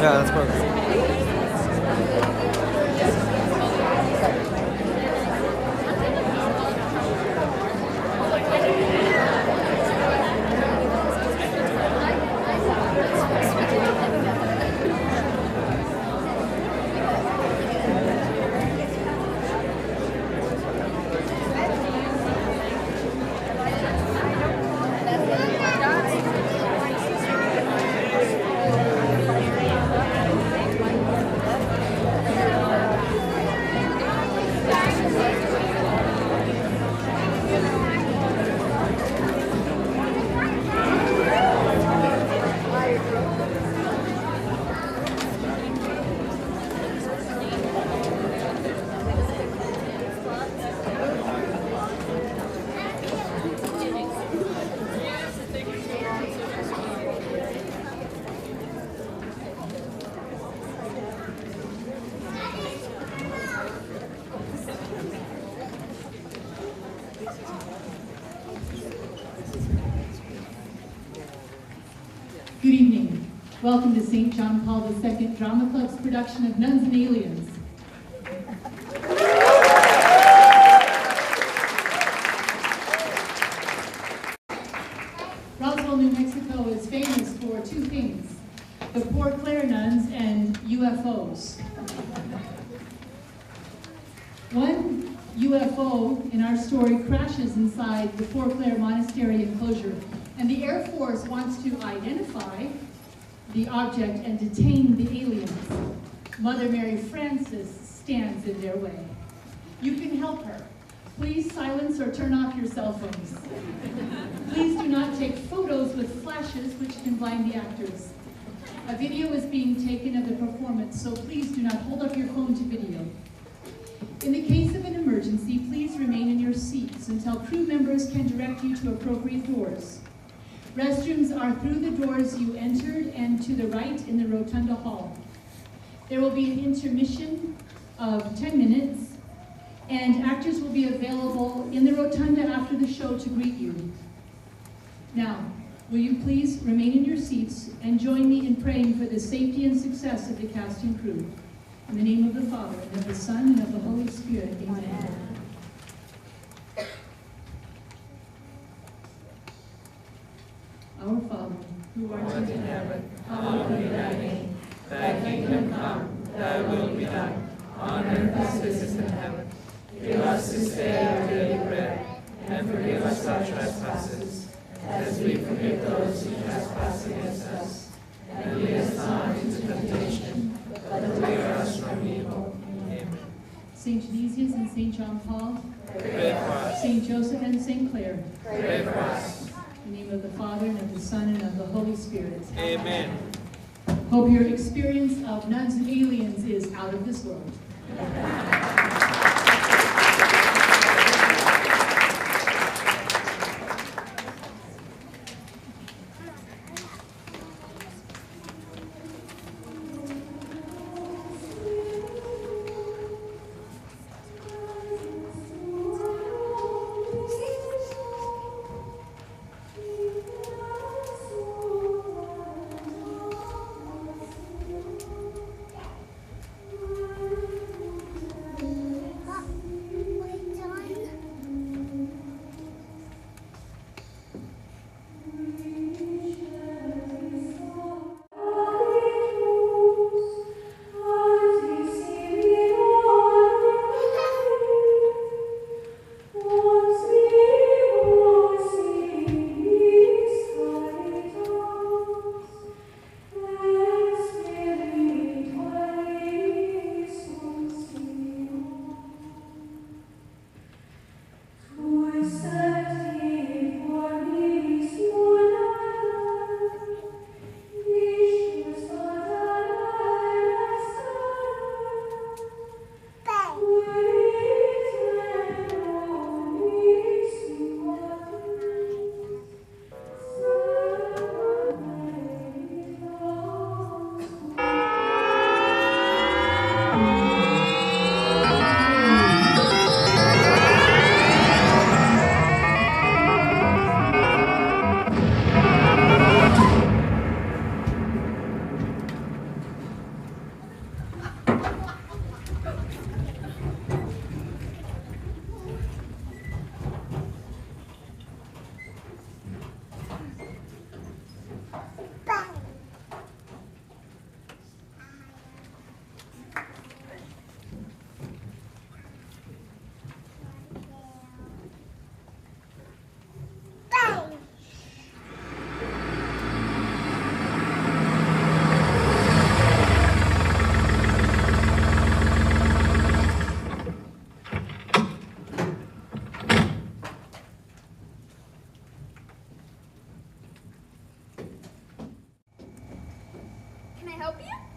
Yeah, that's perfect. Good evening. Welcome to St. John Paul II Drama Club's production of Nuns and Aliens. Roswell, New Mexico is famous for two things: the Poor Clare nuns and UFOs. One UFO in our story crashes inside the Poor Clare Monastery enclosure, and the Air Force wants to identify the object and detain the aliens. Mother Mary Frances stands in their way. You can help her. Please silence or turn off your cell phones. Please do not take photos with flashes which can blind the actors. A video is being taken of the performance, so please do not hold up your phone to video. In the case of an emergency, please remain in your seats until crew members can direct you to appropriate doors. Restrooms are through the doors you entered and to the right in the Rotunda Hall. There will be an intermission of 10 minutes, and actors will be available in the Rotunda after the show to greet you. Now, will you please remain in your seats and join me in praying for the safety and success of the cast and crew. In the name of the Father, and of the Son, and of the Holy Spirit, amen. Our Father, who art in heaven, hallowed be thy name. Thy kingdom come, thy will be done, on earth as it is in heaven. Give us this day our daily bread, and forgive us our trespasses, as we forgive those who trespass against us. And lead us not into temptation, but deliver us from evil. Amen. St. Genesius and St. John Paul, pray for us. St. Joseph and St. Clare, pray for us. In the name of the Father, and of the Son, and of the Holy Spirit. Amen. Hope your experience of Nuns and Aliens is out of this world.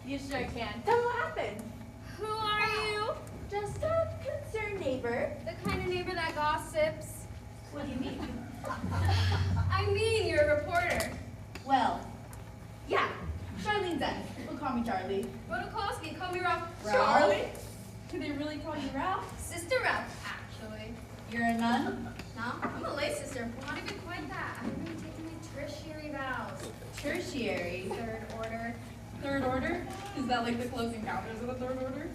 You sure can. Tell me what happened. Who are you? Just a concerned neighbor. The kind of neighbor that gossips. What do you mean? I mean, you're a reporter. Well, yeah, Charlene Zen. We'll call me Charlie. Rodokowski, call me Ralph. Charlie? Do they really call you Ralph? Sister Ralph, actually. You're a nun? No, I'm a lay sister, but not even quite that. I've been taking my tertiary vows. Tertiary. Third order. Third order? Is that like the closing counters of the third order?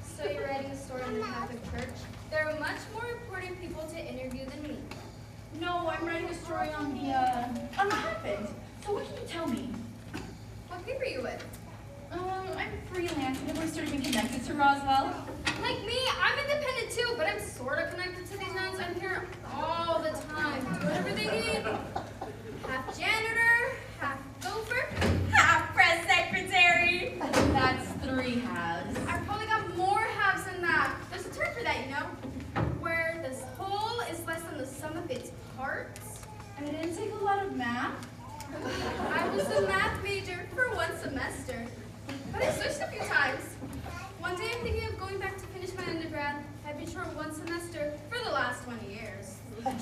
So you're writing a story on the Catholic Church? There are much more important people to interview than me. No, I'm writing a story on what happened. So what can you tell me? What paper are you with? I'm freelance. I've always sort of been connected to Roswell. Like me, I'm independent too, but I'm sort of connected to these nuns. I'm here all the time. Whatever they need. Half janitor, half gopher, Half press secretary. That's 3 halves. I've probably got more halves than that. There's a term for that, you know? Where this whole is less than the sum of its parts. I didn't take a lot of math. I was a math major for 1 semester, but I switched a few times. One day I'm thinking of going back to finish my undergrad. I've been short 1 semester for the last 20 years.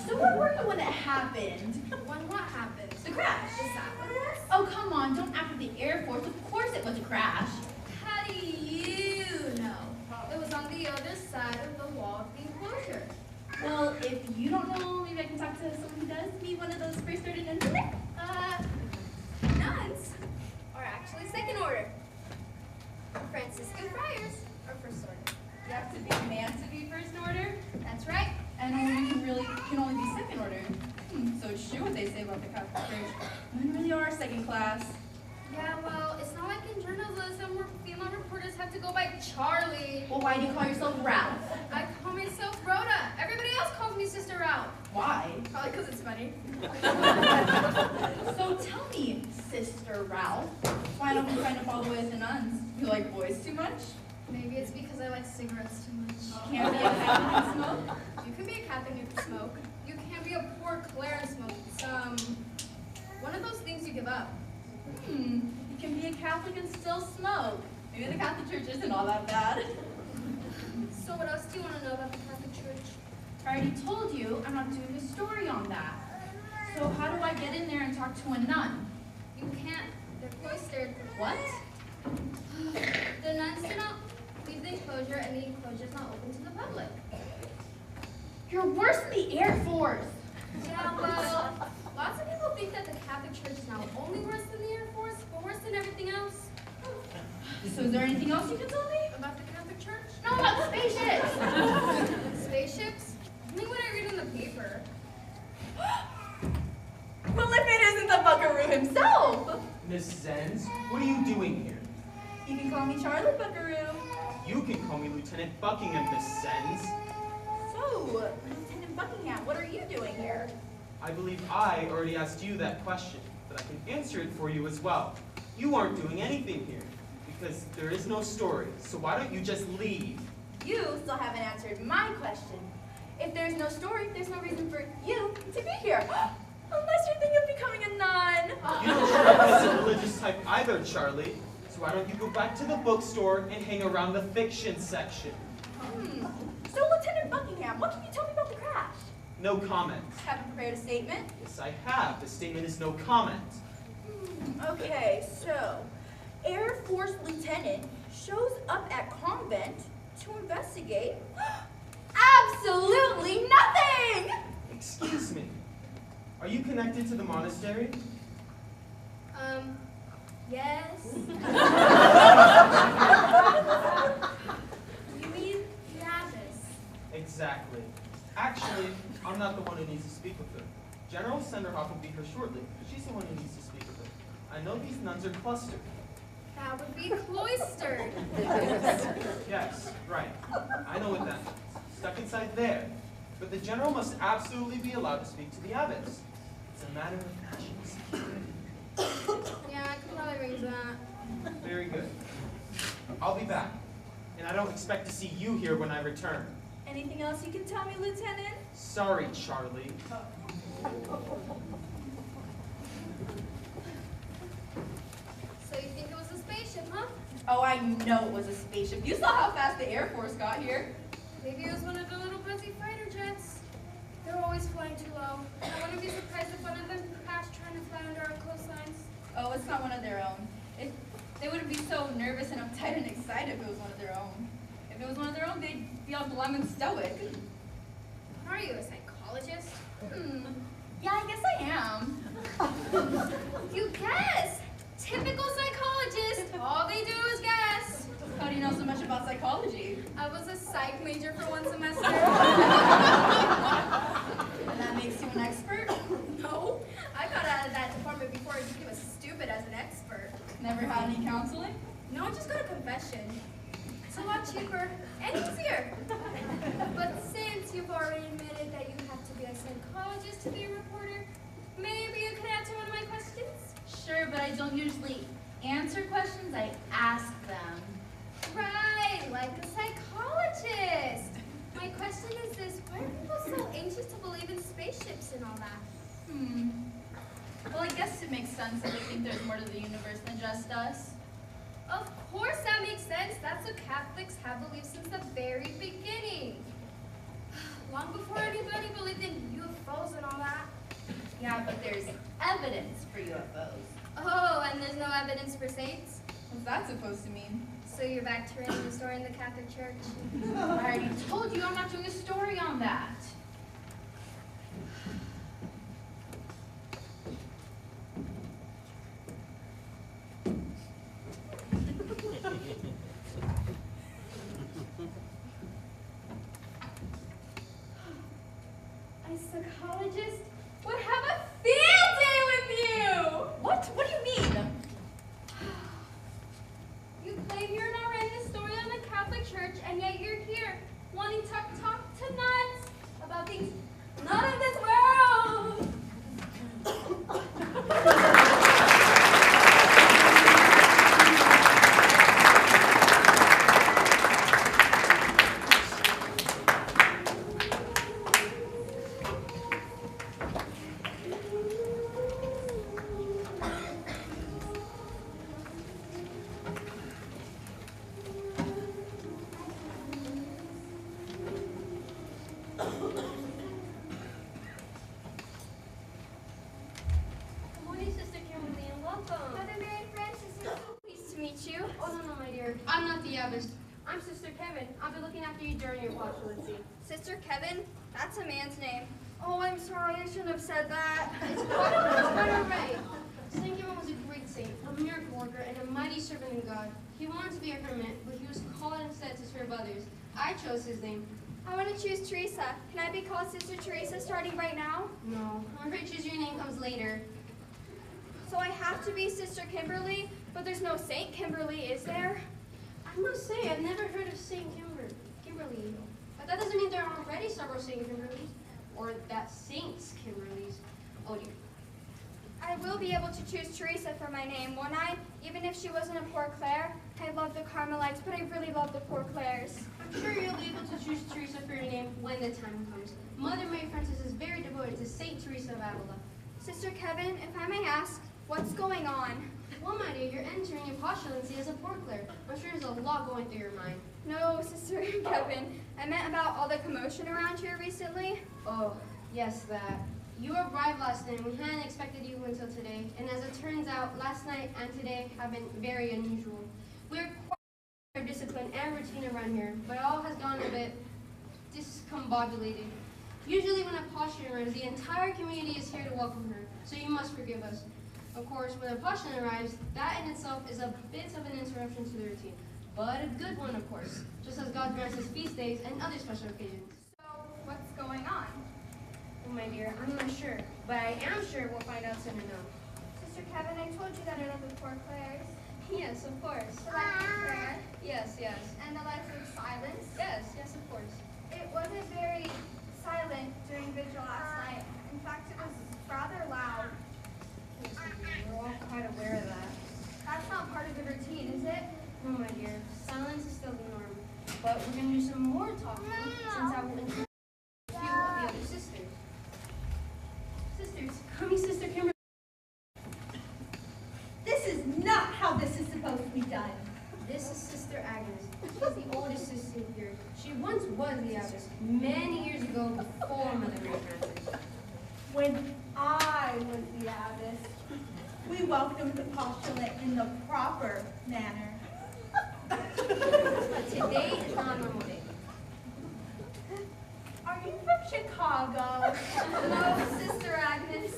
So where were you when it happened? When what happened? The crash. Is that what it was? Oh, come on. Don't act with the Air Force. Of course it was a crash. How do you know? It was on the other side of the wall of the enclosure. Well, if you don't know, maybe I can talk to someone who does. Be one of those first order nuns in there. Nuns are actually second order. Franciscan friars are first order. You have to be a man to be first order, That's right. and women can only be second order. So it's true what they say about the Catholic Church. Women really are second class. Yeah, well, it's not like in journalism where female reporters have to go by Charlie. Well, why do you call yourself Ralph? I call myself Rhoda. Everybody else calls me Sister Ralph. Why? Probably because it's funny. So tell me, Sister Ralph, why don't you sign up all the way as the nuns? You like boys too much? Maybe it's because I like cigarettes too much. Can't be a Catholic and smoke? You can be a Catholic and smoke. You can't be a poor Claire and smoke. It's, one of those things you give up. You can be a Catholic and still smoke. Maybe the Catholic Church isn't all that bad. So what else do you want to know about the Catholic Church? I already told you I'm not doing a story on that. So how do I get in there and talk to a nun? You can't. They're cloistered. What? The nuns do not leave the enclosure, and the enclosure is not open to the public. You're worse than the Air Force. Yeah, well, lots of people think that the Catholic Church is not only worse than the Air Force, but worse than everything else. So is there anything else you can tell me? About the Catholic Church? No, about spaceships. Spaceships? Only what I read in the paper. Well, if it isn't the Buckaroo himself. Miss Zenz, what are you doing here? You can call me Charlie Buckaroo. You can call me Lieutenant Buckingham, Miss Zenz. So, Lieutenant Buckingham, what are you doing here? I believe I already asked you that question, but I can answer it for you as well. You aren't doing anything here, because there is no story, so why don't you just leave? You still haven't answered my question. If there's no story, there's no reason for you to be here. Unless you're thinking of becoming a nun. You don't strike me as a religious type either, Charlie. So why don't you go back to the bookstore and hang around the fiction section? So, Lieutenant Buckingham, what can you tell me about the crash? No comment. Have you prepared a statement? Yes, I have. The statement is no comment. Okay, so, Air Force Lieutenant shows up at convent to investigate absolutely nothing! Excuse me. Are you connected to the monastery? Yes. You mean the abbess? Exactly. Actually, I'm not the one who needs to speak with her. General Senderhoff will be here shortly, but she's the one who needs to speak with her. I know these nuns are clustered. That would be cloistered. Yes, right. I know what that means. Stuck inside there. But the general must absolutely be allowed to speak to the abbess. It's a matter of national security. Yeah, I could probably arrange that. Very good. I'll be back. And I don't expect to see you here when I return. Anything else you can tell me, Lieutenant? Sorry, Charlie. So you think it was a spaceship, Oh, I know it was a spaceship. You saw how fast the Air Force got here. Maybe it was one of the little buzzy fighter jets. They're always flying too low. I wouldn't be surprised if one of them crashed trying to fly under our coastlines. Oh, it's not one of their own. They wouldn't be so nervous and uptight and excited if it was one of their own. If it was one of their own, they'd be all glum and stoic. Are you a psychologist? Yeah, I guess I am. You guess! Typical psychologist. All they do is guess. How do you know so much about psychology? I was a psych major for one semester. And that makes you an expert? No, I got out of that department before I became as stupid as an expert. Never had any counseling? No, I just got a confession. It's a lot cheaper and easier. But since you've already admitted that you have to be a psychologist to be a reporter, maybe you can answer one of my questions? Sure, but I don't usually answer questions, I ask them. Right, like a psychologist. My question is this, why are people so anxious to believe in spaceships and all that? Well, I guess it makes sense that they think there's more to the universe than just us. Of course that makes sense. That's what Catholics have believed since the very beginning. Long before anybody believed in UFOs and all that. Yeah, but there's evidence for UFOs. Oh, and there's no evidence for saints? What's that supposed to mean? So you're back to writing a story in the Catholic Church? I already told you I'm not doing a story on that. A psychologist would have a field day with you! What? What do you mean? You claim you're not writing a story on the Catholic Church, and yet you're here, wanting to talk to nuns about things not of this world! Good morning, Sister Kimberly, and welcome. Mother Mary Frances, it's so pleased to meet you. Oh, no, my dear. I'm not the abbess. I'm Sister Kevin. I'll be looking after you during your postulancy. Sister Kevin? That's a man's name. Oh, I'm sorry, I shouldn't have said that. It's quite all right. Saint Kevin was a great saint, a miracle worker, and a mighty servant of God. He wanted to be a hermit, but he was called instead to serve others. I chose his name. I want to choose Teresa. Can I be called Sister Teresa starting right now? No, I'm afraid choosing your name comes later. So I have to be Sister Kimberly, but there's no Saint Kimberly, is there? I must say, I've never heard of Saint Kimberly. But that doesn't mean there are already several Saint Kimberlys, or that Saints Kimberlys. Oh dear. I will be able to choose Teresa for my name, won't I? Even if she wasn't a Poor Clare. I love the Carmelites, but I really love the Poor Clares. I'm sure you'll be able to choose Teresa for your name when the time comes. Mother Mary Frances is very devoted to Saint Teresa of Avila. Sister Kevin, if I may ask, what's going on? Well, my dear, you're entering your postulancy as a Poor Clare. I'm sure there's a lot going through your mind. No, Sister Kevin. I meant about all the commotion around here recently. Oh, yes, that. You arrived last night. We hadn't expected you until today. And as it turns out, last night and today have been very unusual. We're quite our discipline and routine around here, but all has gone a bit discombobulated. Usually when a postulant arrives, the entire community is here to welcome her, so you must forgive us. Of course, when a postulant arrives, that in itself is a bit of an interruption to the routine, but a good one, of course, just as God grants us feast days and other special occasions. So, what's going on? Oh, my dear, I'm not sure, but I am sure we'll find out soon enough. Sister Kevin, I told you that I love the Poor Clares. Yes, of course. The life of prayer Yes, yes. and the life of silence. Yes, yes, of course. It wasn't very silent during vigil last night. In fact, it was rather loud. Yes, my dear, we're all quite aware of that. That's not part of the routine, is it? No, my dear, silence is still the norm. But we're going to do some more talking, since I will introduce a few of the other sisters. Sisters, coming Sister Kimberly. This is not how this is supposed to be done. This is Sister Agnes. She's the oldest sister here. She once was the abbess, many years ago before Mother Mary Frances. When I was the abbess, we welcomed the postulant in the proper manner. But today is not a normal day. Are you from Chicago? No, Sister Agnes.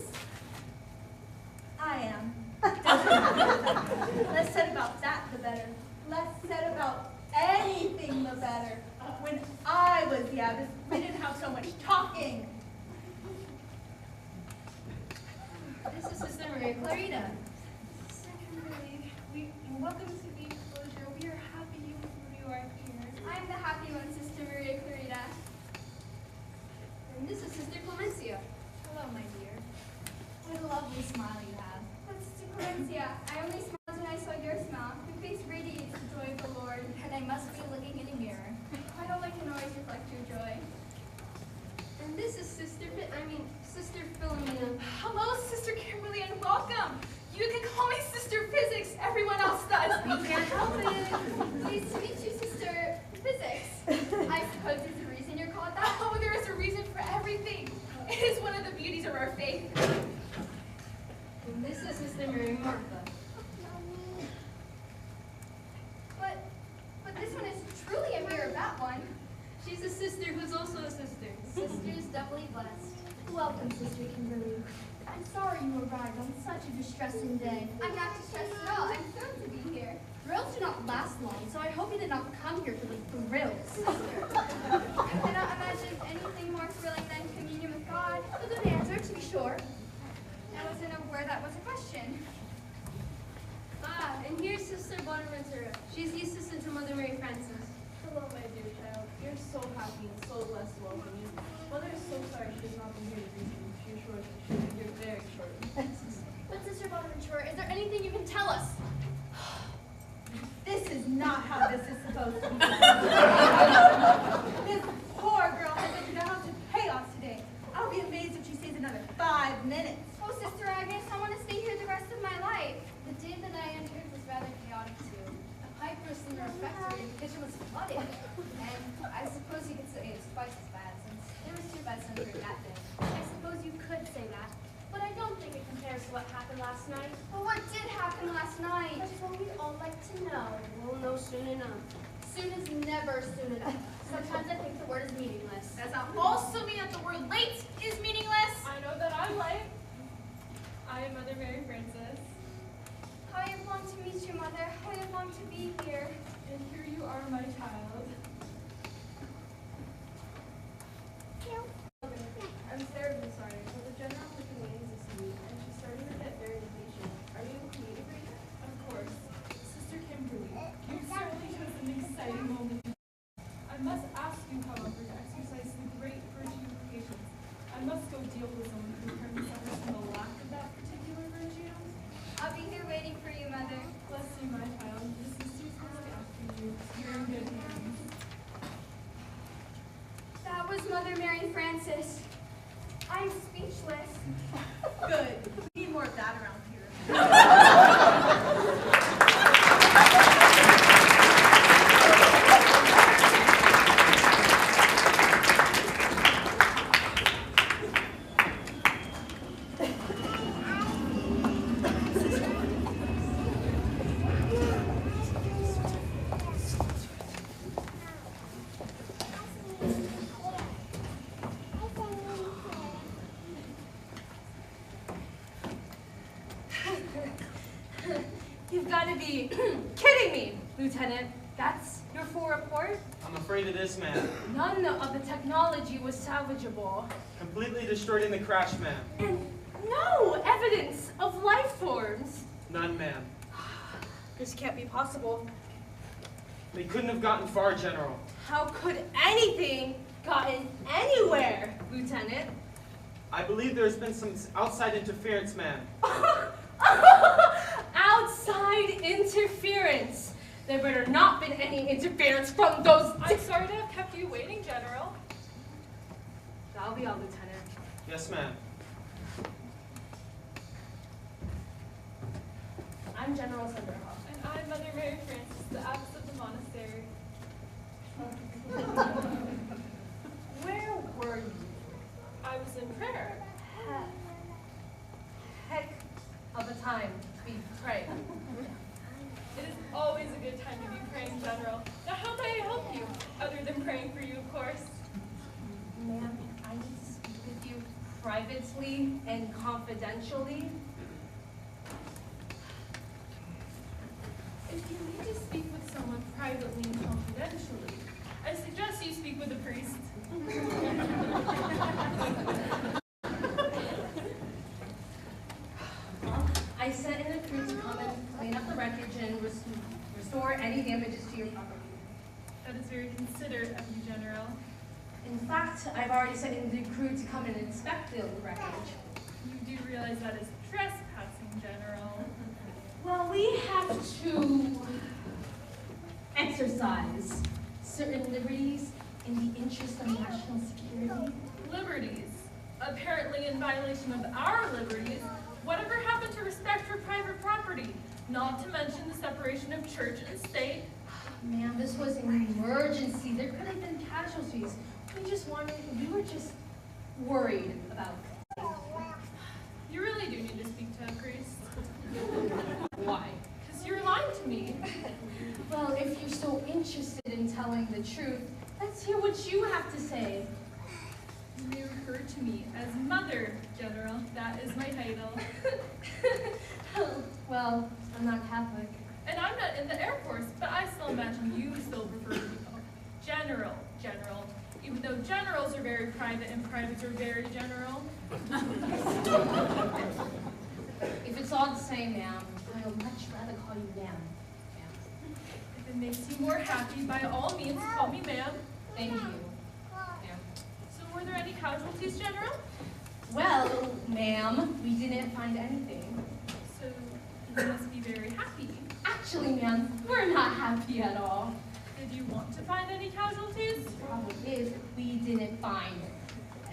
I am. Less said about that, the better. Less said about anything, the better. When I was the abbess, we didn't have so much talking. This is Sister Maria Clarita. Sister Kimberly, welcome to the enclosure. We are happy you are here. I'm the happy one, Sister Maria Clarita. And this is Sister Clemencia. Hello, my dear. What a lovely smile you have. But Sister Clemencia, I only smiled when I saw your smile. Your face radiates the joy of the Lord. And I must be looking in a mirror. I don't like can always reflect your joy. And this is Sister Philomena. Hello, Sister Kimberly, and welcome. You can call me Sister Physics. Everyone else does. We can't help it. Pleased to meet you, Sister Physics. I suppose there's a reason you're called that. Oh, there is a reason for everything. It is one of the beauties of our faith. And this is Sister Mary Martha. But this one is truly a mirror of that one. She's a sister who's also a sister. Sisters doubly blessed. Welcome, Sister Kimberly. I'm sorry you arrived on such a distressing day. I'm not distressed at all. I'm thrilled to be here. Thrills do not last long, so I hope you did not come here for the thrills. Sister, I cannot imagine anything more thrilling than communion with God. A good answer, to be sure. I wasn't aware that was a question. Ah, and here's Sister Bonaventura. She's the assistant to Mother Mary Frances. Hello, my dear child. We are so happy and so blessed to welcome you. Mother is so sorry she has not been here to greet you. She assures us she will be here very shortly. But Sister Bonaventura, is there anything you can tell us? This is not how this is supposed to be. This poor girl has been down to chaos today. I'll be amazed if she stays another 5 minutes. Oh, Sister Agnes, I want to stay here the rest of my life. The day that I entered was rather chaotic too. A pipe burst in the refectory and the kitchen was flooded. And I suppose you could say it's twice as bad since there was 2 beds under it that day. I suppose you could say that, but I don't think it compares to what happened last night. But what did happen last night? That's what we'd all like to know. We'll know soon enough. Soon is never soon enough. Sometimes I think the word is meaningless. Does that also mean that the word late is meaningless? I know that I'm late. I am Mother Mary Frances, How I have longed to meet you, Mother. How I have longed to be here. and here you are, my child. I'm terribly sorry, but the general took the meetings this week, and she's starting to get very impatient. Are you able to meet with her? Of course. Sister Kimberly, you certainly chose an exciting moment. I must ask you, however, to exercise the great virtue of patience. I must go deal with someone who currently suffers from the lack of that particular virtue. I'll be here waiting for you, Mother. Bless you, my child. The sisters will look after you. You're in good hands. That was Mother Mary Frances. I'm speechless. Good. We need more of that around here. You've got to be kidding me, Lieutenant. That's your full report? I'm afraid it is, ma'am. None of the technology was salvageable. Completely destroyed in the crash, ma'am. And no evidence of life forms. None, ma'am. This can't be possible. They couldn't have gotten far, General. How could anything gotten anywhere, Lieutenant? I believe there's been some outside interference, ma'am. Outside interference. There better not been any interference from those. I'm sorry to have kept you waiting, General. That'll be all, Lieutenant. Yes, ma'am. I'm General Sunderhoff. And I'm am Mother Mary Frances, the abbess of the monastery. Where were you? I was in prayer. Heck of a time to be praying. It is always a good time to be praying, General. Now, how may I help you? Other than praying for you, of course. Ma'am, I need to speak with you privately and confidentially. If you need to speak with someone privately and confidentially, I suggest you speak with a priest. Well, I sent in a crew to come and clean up the wreckage and restore any damages to your property. That is very considerate of you, General. In fact, I've already sent in the crew to come and inspect the wreckage. You do realize that is trespassing, General. Well, we have to exercise certain liberties in the interest of national security. Liberties. Apparently in violation of our liberties, whatever happened to respect for private property? Not to mention the separation of church and state. Ma'am, this was an emergency. There could have been casualties. We were just worried about You really do need to speak to a priest. why. Because you're lying to me. Well, if you're so interested in telling the truth, let's hear what you have to say. You refer to me as Mother, General. That is my title. Well, I'm not Catholic. And I'm not in the Air Force, but I still imagine you still prefer to be called General. Even though generals are very private and privates are very general. If it's all the same, ma'am, I would much rather call you ma'am. If it makes you more happy, by all means, call me ma'am. Thank you. So were there any casualties, General? Well, ma'am, we didn't find anything. So you must be very happy. Actually, ma'am, we're not happy at all. Did you want to find any casualties? The problem is we didn't find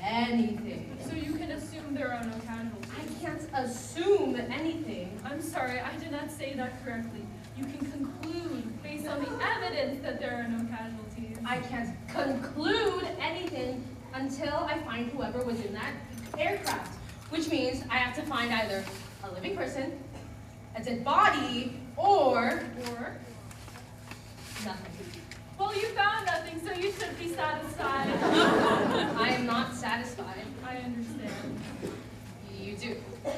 anything. So you can assume there are no casualties. I can't assume anything. I'm sorry, I did not say that correctly. You can conclude, based on the evidence, that there are no casualties. I can't conclude anything until I find whoever was in that aircraft, which means I have to find either a living person, a dead body, or nothing. Well, you found nothing, so you should be satisfied. I am not satisfied. I understand. You do.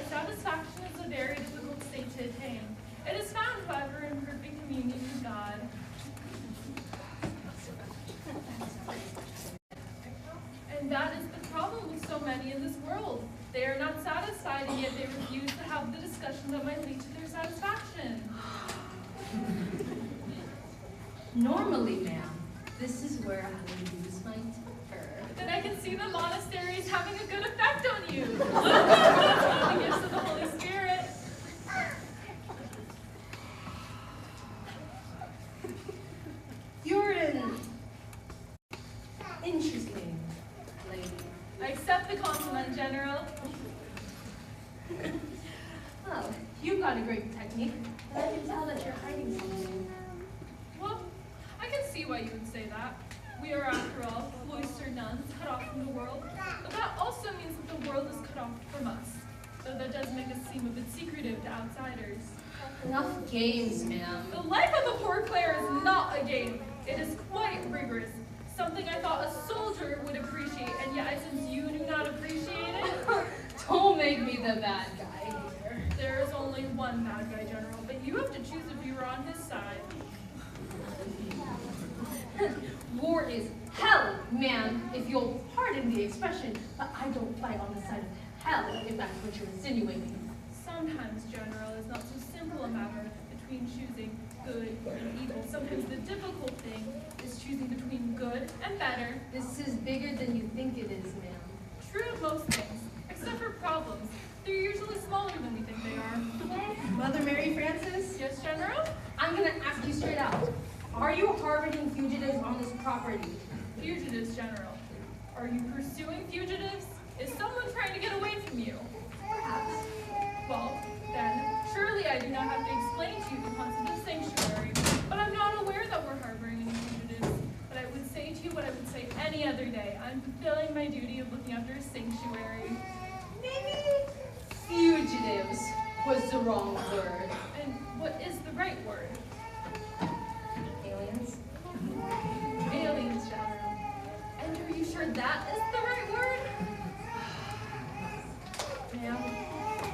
Satisfaction is a very difficult state to attain. It is found, however, in perfect communion with God. And that is the problem with so many in this world. They are not satisfied, and yet they refuse to have the discussion that might lead to their satisfaction. Normally, ma'am, this is where I would lose my temper. Then I can see the monastery is having a good effect on you. The gifts of the Holy Spirit. You're an interesting lady. I accept the compliment, General. Well, you've got a great technique, but I can tell that you're hiding something. Well, I can see why you would say that. We are, after all, cloistered nuns, cut off from the world. But that also means that the world is cut off from us. Though that does make us seem a bit secretive to outsiders. Enough games, ma'am. The life of the poor Clare is not a game. It is quite rigorous. Something I thought a soldier would appreciate, and yet since you do not appreciate it, Don't make me the bad guy here. there is only one bad guy, General, but you have to choose if you are on his side. War is hell, ma'am, if you'll pardon the expression, but I don't fight on the side of hell, if that's what you're insinuating. Sometimes, General, is not so simple a matter between choosing good and evil. Sometimes the difficult thing is choosing between good and better. This is bigger than you think it is, ma'am. True of most things, except for problems. They're usually smaller than we think they are. Mother Mary Frances? Yes, General? I'm gonna ask you straight out. Are you harboring fugitives on this property? Fugitives, General. Are you pursuing fugitives? Is someone trying to get away from you? Perhaps. Well, then, surely I do not have to explain to you the concept of sanctuary, but I'm not aware that we're harboring any fugitives. But I would say to you what I would say any other day. I'm fulfilling my duty of looking after a sanctuary. Maybe fugitives was the wrong word. And what is the right word? Aliens? Aliens, General. And are you sure that is the right word? Ma'am,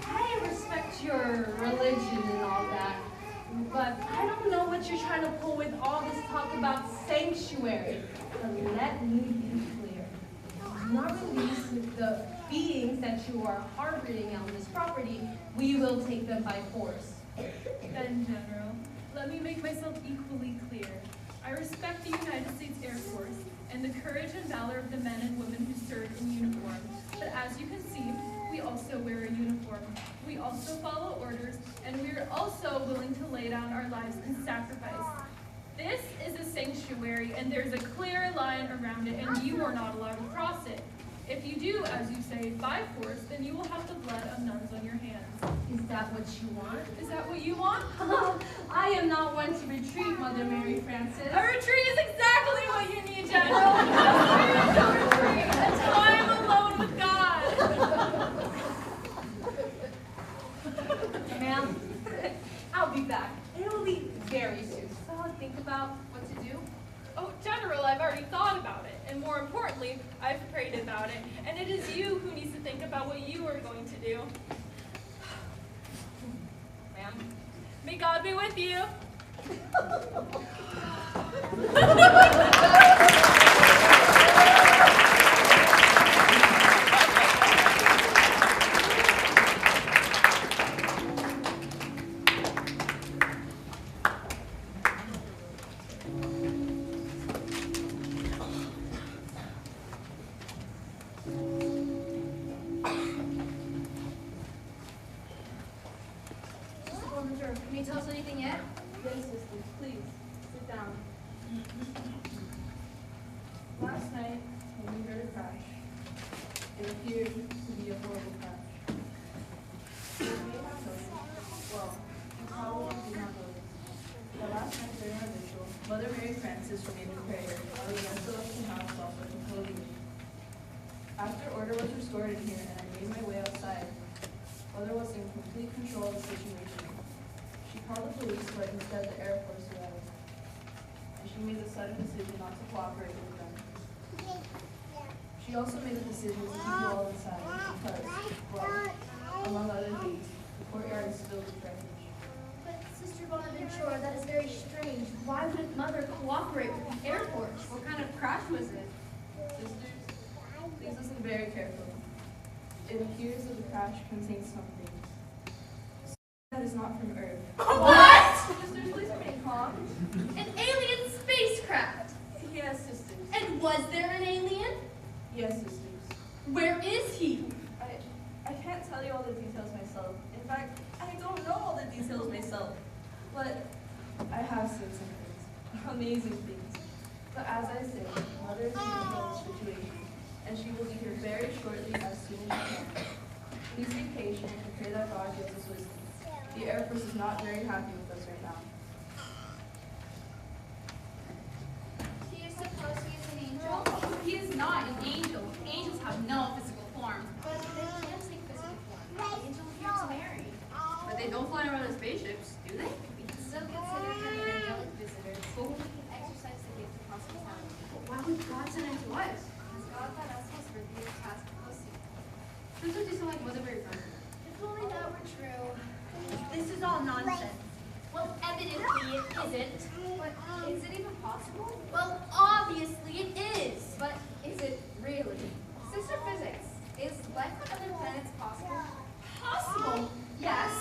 I respect your religion and all that, but I don't know what you're trying to pull with all this talk about sanctuary. But let me be clear. Do not release the beings that you are harboring on this property. We will take them by force. Then, General, let me make myself equally clear. I respect the United States Air Force and the courage and valor of the men and women who serve in uniform. But as you can see, we also wear a uniform. We also follow orders, and we are also willing to lay down our lives in sacrifice. This is a sanctuary, and there's a clear line around it, and you are not allowed to cross it. If you do, as you say, by force, then you will have the blood of nuns on your hands. Is that what you want? Is that what you want? I am not one to retreat, Mother Mary Frances. A retreat is exactly what you need, General. A retreat, a time alone with God. Ma'am, I'll be back. It will be very soon, so I'll think about what to do. Oh, General, I've already thought about it. And more importantly, I've prayed about it. And it is you who needs to think about what you are going to do. Ma'am? May God be with you. Can you tell us anything yet? Yes, sisters, please, sit down. Last night, when we heard a crash, it appeared to be a horrible crash. You may have noticed, well, you probably did not notice, that last night during our vigil, Mother Mary Frances remained in prayer while the rest of us in the house also concluded. After order was restored in here and I made my way outside, Mother was in complete control of the situation. She called the police, but instead the Air Force arrived. And she made the sudden decision not to cooperate with them. She also made the decision to keep you all inside because, well, among other things, the courtyard is filled with wreckage. But Sister Bonaventure, that is very strange. Why wouldn't Mother cooperate with the Air Force? What kind of crash was it? Sisters, please listen very carefully. It appears that the crash contains something that is not from Earth. What? Sisters, please remain calm. An alien spacecraft. Yes, sisters. And was there an alien? Yes, sisters. Where is he? I can't tell you all the details myself. In fact, I don't know all the details myself. But I have seen some things. Amazing things. But as I say, Mother is in control of the situation. And she will be here very shortly as soon as she can. Please be patient and pray that God gives us wisdom. The Air Force is not very happy with us right now. Do you suppose he is an angel? He is not an angel. Angels have no physical form. But they can take physical form. The angel appeared to Mary. But they don't fly around in spaceships, do they? We can still consider them angelic visitors, for whom we can exercise the gift of hospitality. Why would God send them to us? Because God thought us was worthy of the task of hosting. This would do something like Mother Mary Frances. If only that were true. This is all nonsense. Well, evidently it isn't. But is it even possible? Well, obviously it is. But is it really? Sister Physics, is life on other planets possible? Possible? Yes.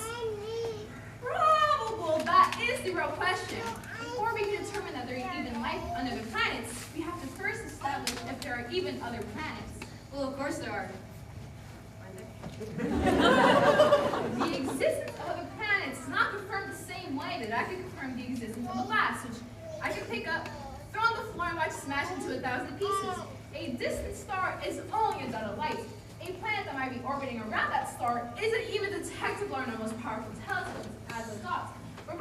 Probable? That is the real question. Before we can determine that there is even life on other planets, we have to first establish if there are even other planets. Well, of course there are. The existence of other planets is not confirmed the same way that I can confirm the existence of a glass, which I can pick up, throw on the floor, and watch smash into 1,000 pieces. A distant star is only a dot of light. A planet that might be orbiting around that star isn't even detectable on our most powerful telescopes as a dot. We're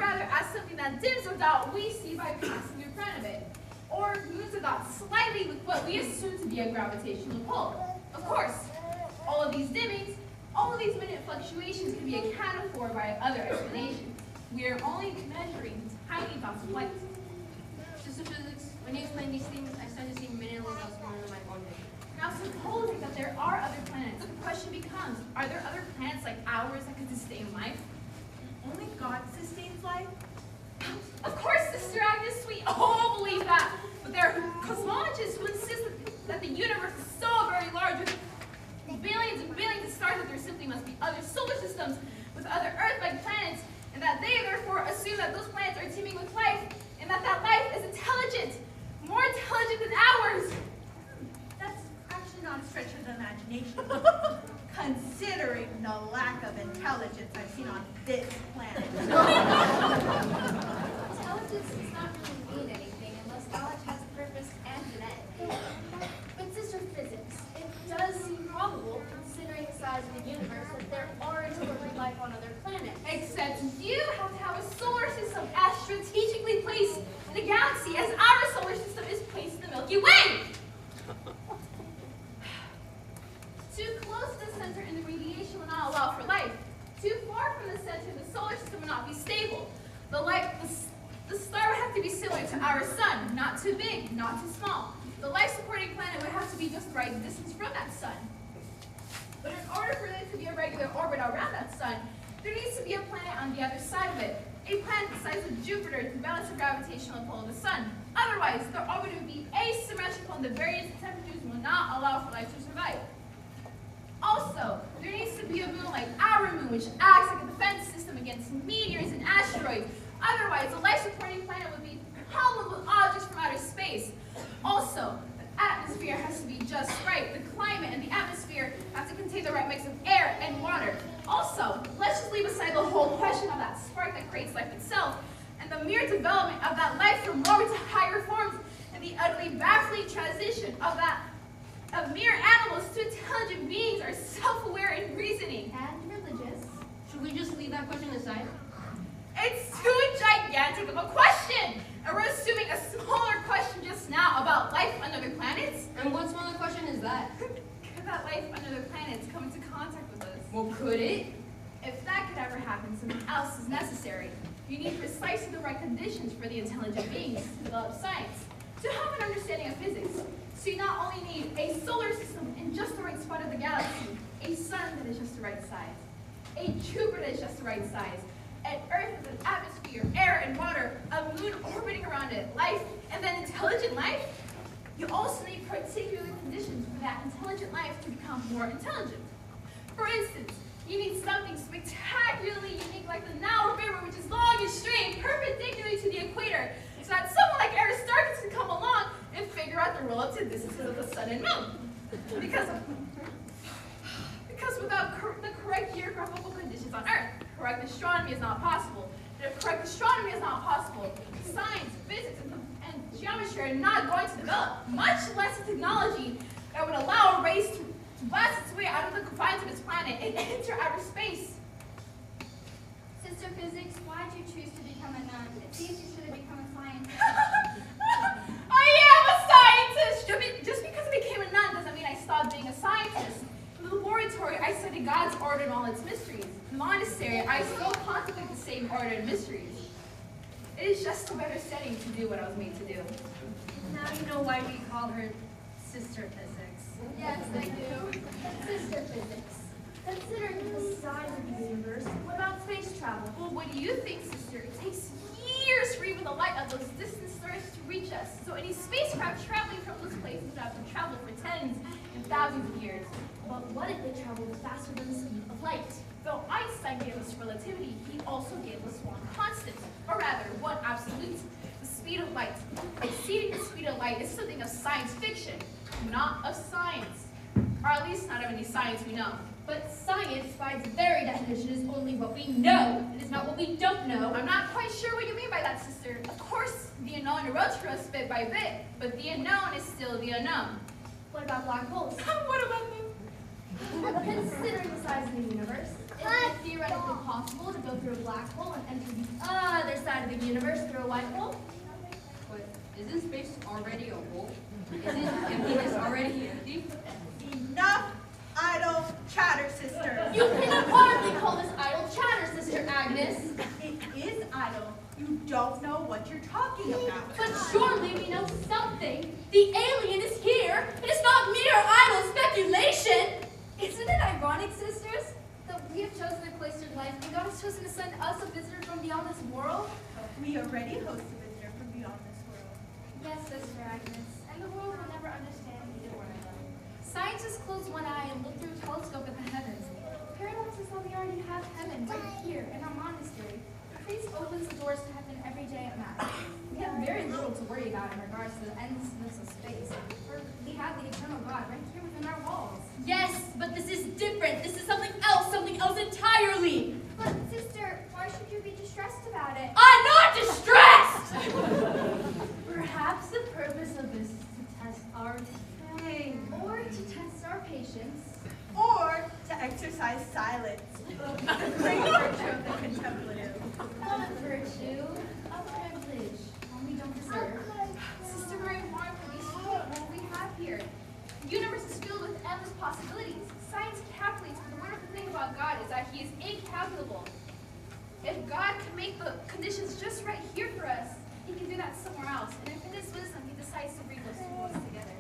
that dims of doubt we see by passing in front of it, or moves of doubt slightly with what we assume to be a gravitational pull. Of course, all of these dimmings, all of these minute fluctuations can be accounted for by other explanations. We are only measuring tiny dots of light. Sister Physics, when you explain these things, I started to see many little dots going on my own head. Now, supposing that there are other planets, the question becomes, are there other planets like ours that could sustain life? Only God sustains life? Of course, Sister Agnes, we all believe that. But there are cosmologists who insist that the universe is so very large with billions and billions of stars that there simply must be other solar systems with other Earth-like planets, and that they therefore assume that those planets are teeming with life, and that that life is intelligent, more intelligent than ours. That's actually not a stretch of the imagination, considering the lack of intelligence I've seen on this planet. Intelligence does not really mean anything unless knowledge has purpose and an end. But Sister Physics, it does seem probable, considering the size of the universe, that there are intelligent life on other planets. Except you have to have a solar system as strategically placed in the galaxy as our solar system is placed in the Milky Way. Too close to the center and the radiation will not allow for life. Too far from the center, the solar system will not be stable. The star would have to be similar to our sun, not too big, not too small. The life-supporting planet would have to be just the right distance from that sun. But in order for there to be a regular orbit around that sun, there needs to be a planet on the other side of it. A planet the size of Jupiter to balance the gravitational pull of the sun. Otherwise, the orbit would be asymmetrical and the variance in temperatures will not allow for life to survive. Also, there needs to be a moon like our moon, which acts like a defense system against meteors and asteroids. Otherwise, the life-supporting planet would be pummeled with objects from outer space. Also, the atmosphere has to be just right. The climate and the atmosphere have to contain the right mix of air and water. Also, let's just leave aside the whole question of that spark that creates life itself, and the mere development of that life from lower to higher forms, and the utterly baffling transition of mere animals to intelligent beings are self-aware and reasoning. And religious. Should we just leave that question aside? It's too gigantic of a question! And we're assuming a smaller question just now about life on other planets? And what smaller question is that? Could that life on other planets come into contact with us? Well, could it? If that could ever happen, something else is necessary. You need precisely the right conditions for the intelligent beings to develop science, to have an understanding of physics. So you not only need a solar system in just the right spot of the galaxy, a sun that is just the right size, a Jupiter that is just the right size, an Earth with an atmosphere, air, and water, a moon orbiting around it, life, and then intelligent life. You also need particular conditions for that intelligent life to become more intelligent. For instance, you need something spectacularly unique like the Nile River, which is long and straight, perpendicular to the equator, so that someone like Aristarchus can come along and figure out the relative distances of the sun and moon. Because without the correct geographical conditions on Earth, correct astronomy is not possible. And if correct astronomy is not possible, science, physics, and geometry are not going to develop, much less a technology that would allow a race to blast its way out of the confines of its planet and enter outer space. Sister Physics, why did you choose to become a nun? It seems you should have become a scientist. I am a scientist! Just because I became a nun doesn't mean I stopped being a scientist. In the laboratory, I studied God's order and all its mysteries. In the monastery, I still contemplate the same order and mysteries. It is just a better setting to do what I was made to do. Now you know why we call her Sister Physics. Yes, I do. Sister Physics, considering the size of the universe, what about space travel? Well, what do you think, sister? It takes years for even the light of those distant stars to reach us. So any spacecraft traveling from those places would have to travel for tens and thousands of years. But what if they traveled faster than the speed of light? Though Einstein gave us relativity, he also gave us one constant, or rather, one absolute, the speed of light. Exceeding the speed of light is something of science fiction, not of science. Or at least not of any science we know. But science, by its very definition, is only what we know. It is not what we don't know. I'm not quite sure what you mean by that, sister. Of course, the unknown erodes for us bit by bit, but the unknown is still the unknown. What about black holes? What about them? Considering the size of the universe, is it theoretically possible to go through a black hole and enter the other side side of the universe through a white hole? But isn't space already a hole? Isn't emptiness already empty? Enough idle chatter, sister. You cannot hardly call this idle chatter, Sister Agnes. It is idle. You don't know what you're talking about. But surely we know something. The alien is here. It is not mere idle speculation. Isn't it ironic, sisters, that we have chosen a cloistered life and God has chosen to send us a visitor from beyond this world? We already host a visitor from beyond this world. Yes, Sister Agnes, and the world will never understand either one of them. Scientists close one eye and look through a telescope at the heavens. Paradox is that we already have heaven right here in our monastery. The priest opens the doors to heaven every day at Mass. We have very little to worry about in regards to the endlessness of space, for we have the eternal God right here within our walls. Yes, but this is different. This is something else entirely. But, sister, why should you be distressed about it? I'm not distressed! Perhaps the purpose of this is to test our faith, or to test our patience. Or to exercise silence. The great virtue of the contemplative. Not a virtue, a privilege, one we don't deserve. Sister Mary Warren released what we have here. The universe is filled with endless possibilities. Science calculates, but the wonderful thing about God is that He is incalculable. If God can make the conditions just right here for us, He can do that somewhere else. And if in His wisdom He decides to bring those two worlds together.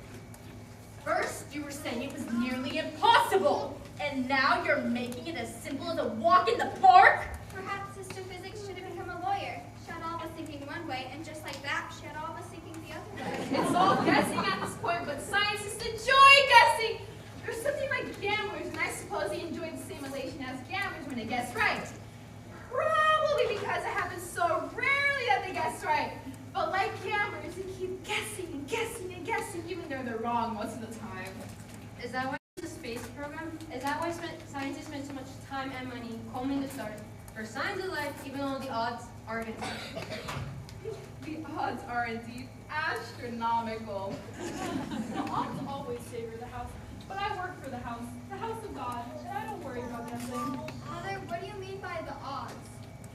First, you were saying it was nearly impossible, and now you're making it as simple as a walk in the park? Perhaps Sister Physics should have become a lawyer. She had all of us thinking one way, and just like that, she had all of us thinking the other way. It's all guessing at this point, but scientists enjoy guessing. There's something like gamblers, and I suppose they enjoy the same elation as gamblers when they guess right. Probably because it happens so rarely that they guess right. But like gamblers, they keep guessing and guessing and guessing, even though they're wrong most of the time. Is that why the space program? Is that why scientists spend so much time and money combing the stars for signs of life, even though the odds are against us? The odds are indeed astronomical. The odds always favor the house, but I work for the house of God, and I don't worry about gambling. Mother, what do you mean by the odds?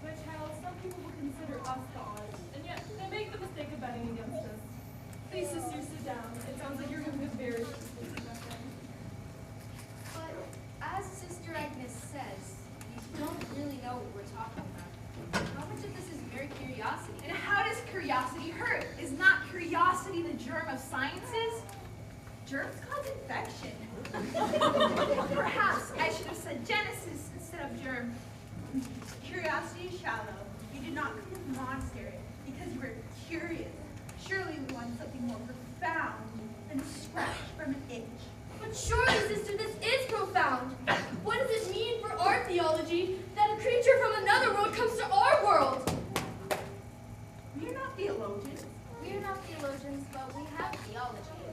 My child, some people will consider us the odds, and yet they make the mistake of betting against us. Please, sister, sit down. It sounds like you're having a very interesting discussion. But as Sister Agnes says, we don't really know what we're talking about. How much of this is mere curiosity? And how does curiosity hurt? Is not curiosity the germ of sciences? Germs cause infection. Perhaps I should have said Genesis instead of germ. Curiosity is shallow. You did not come to the monastery because you were curious. Surely we want something more profound than a scratch from an itch. But surely, sister, this is profound. What does it mean for our theology that a creature from another world comes to our world? We are not theologians. We're not theologians, but we have theology.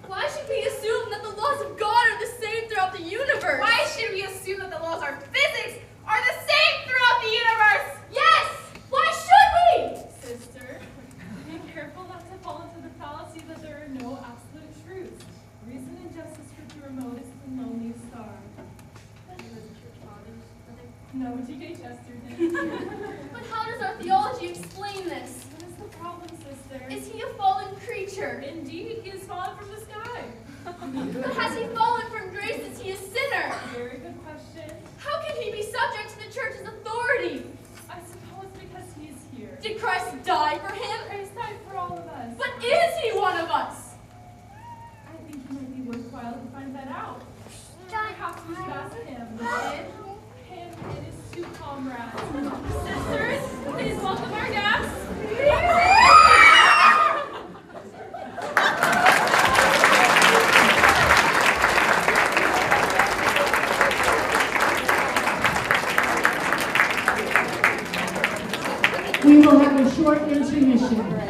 Why should we assume that the laws of God are the same throughout the universe? Why should we assume that the laws of physics are the same throughout the universe? Yes! Why should we? Sister, be careful not to fall into the fallacy that there are no absolute truths. Reason and justice for the remotest and loneliest star. No, G.K. Chesterton. But how does our theology explain this? What is the problem, sister? Is he a fallen creature? Indeed, he has fallen from the sky. But has he fallen from grace? Is he a sinner? Very good question. How can he be subject to the church's authority? I suppose because he is here. Did Christ die for him? Christ died for all of us. But is he one of us? I think it might be worthwhile to find that out. Perhaps we should ask him and his two comrades. Sisters, please welcome our guests. We will have a short intermission.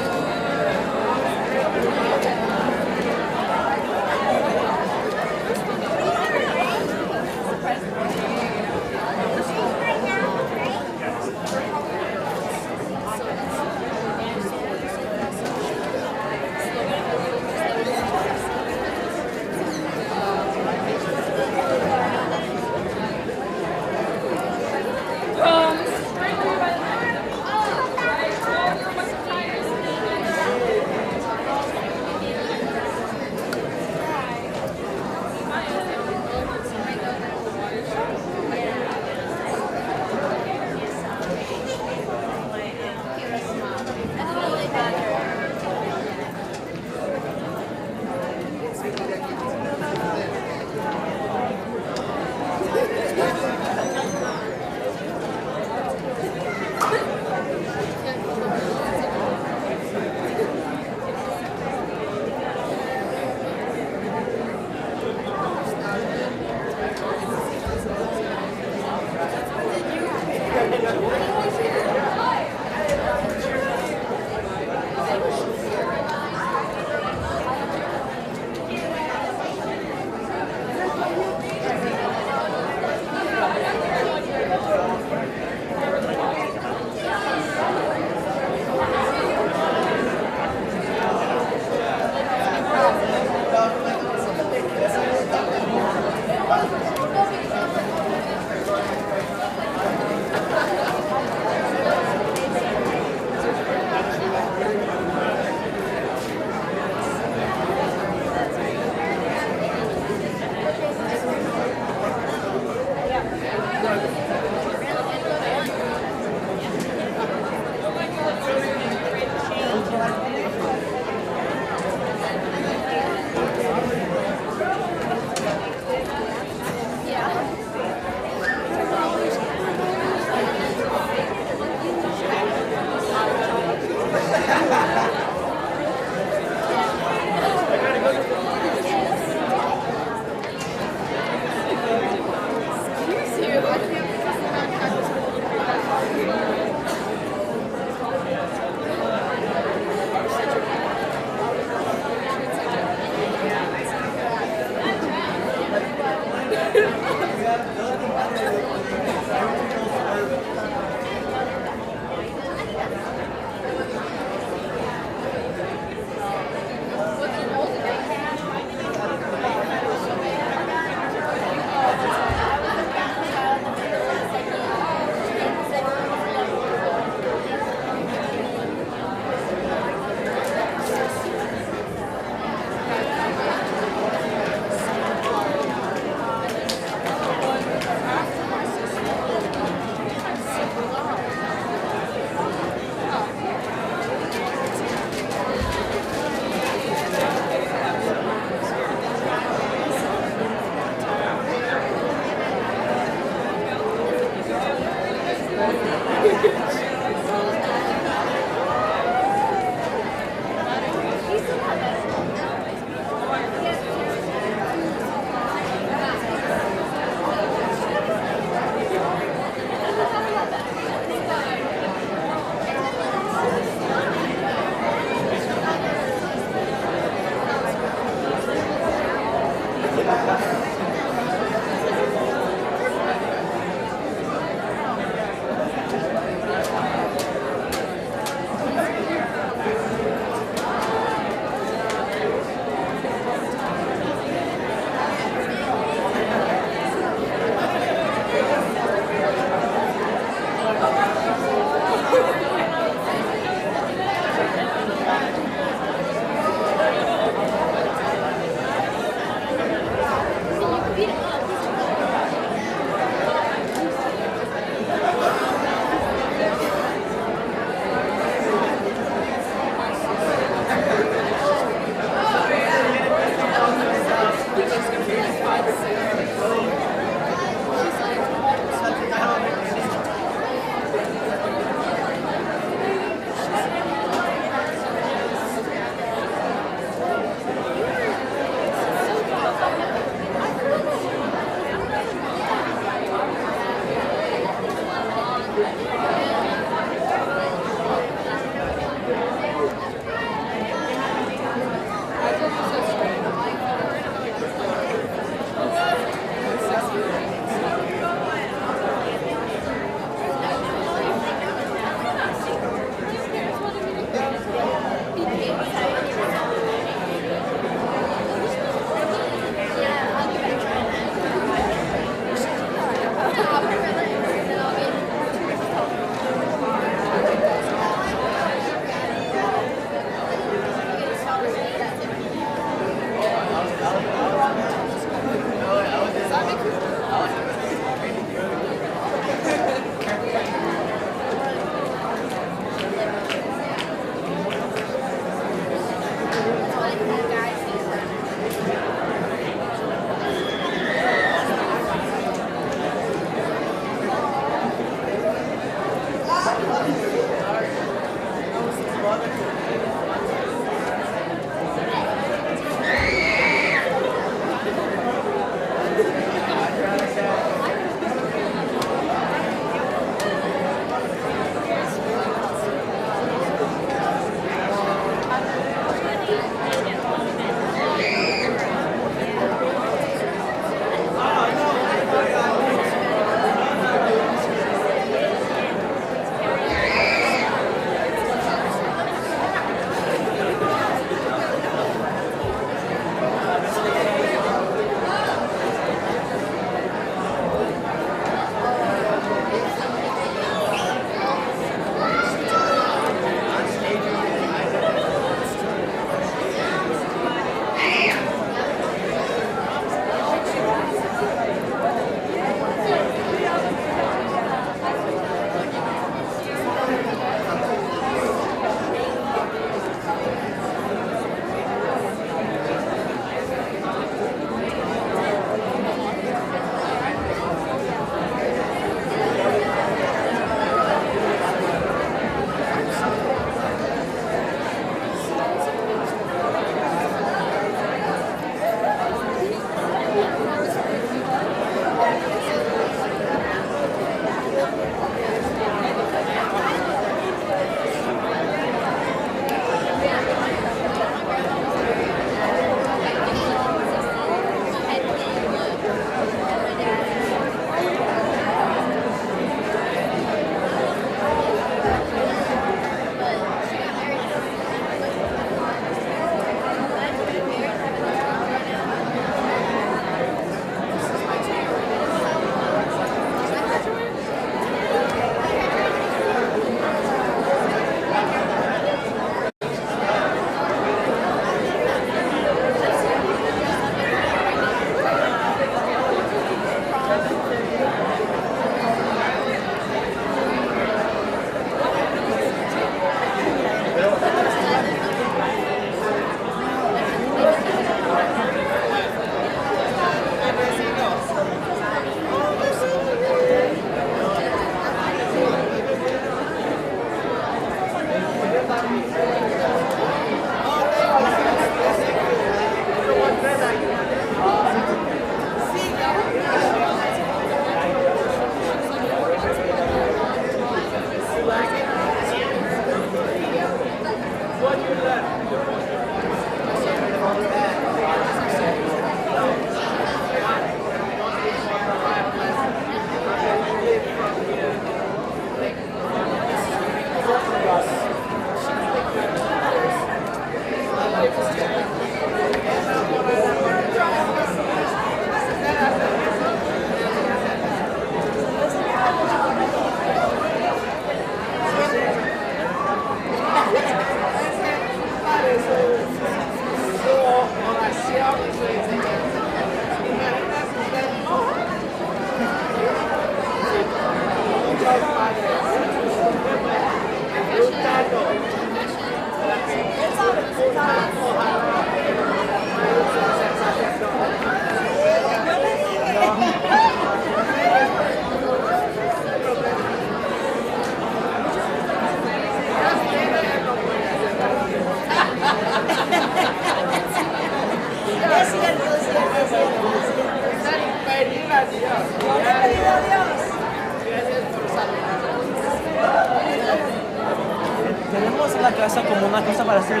Tenemos la casa como una cosa para hacer.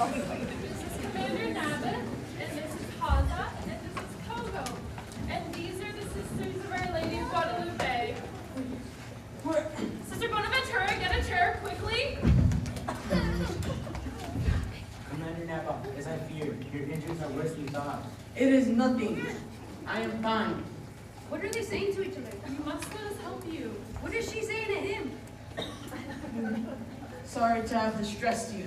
Commander Nabba, and this is Haza, and this is Kogo. And these are the sisters of Our Lady of Guadalupe. Sister Bonaventura, get a chair quickly. Commander Napa, as I feared, your injuries are worse than you thought. It is nothing. I am fine. What are they saying to each other? You must let us help you. What is she saying to him? Sorry to have distressed you.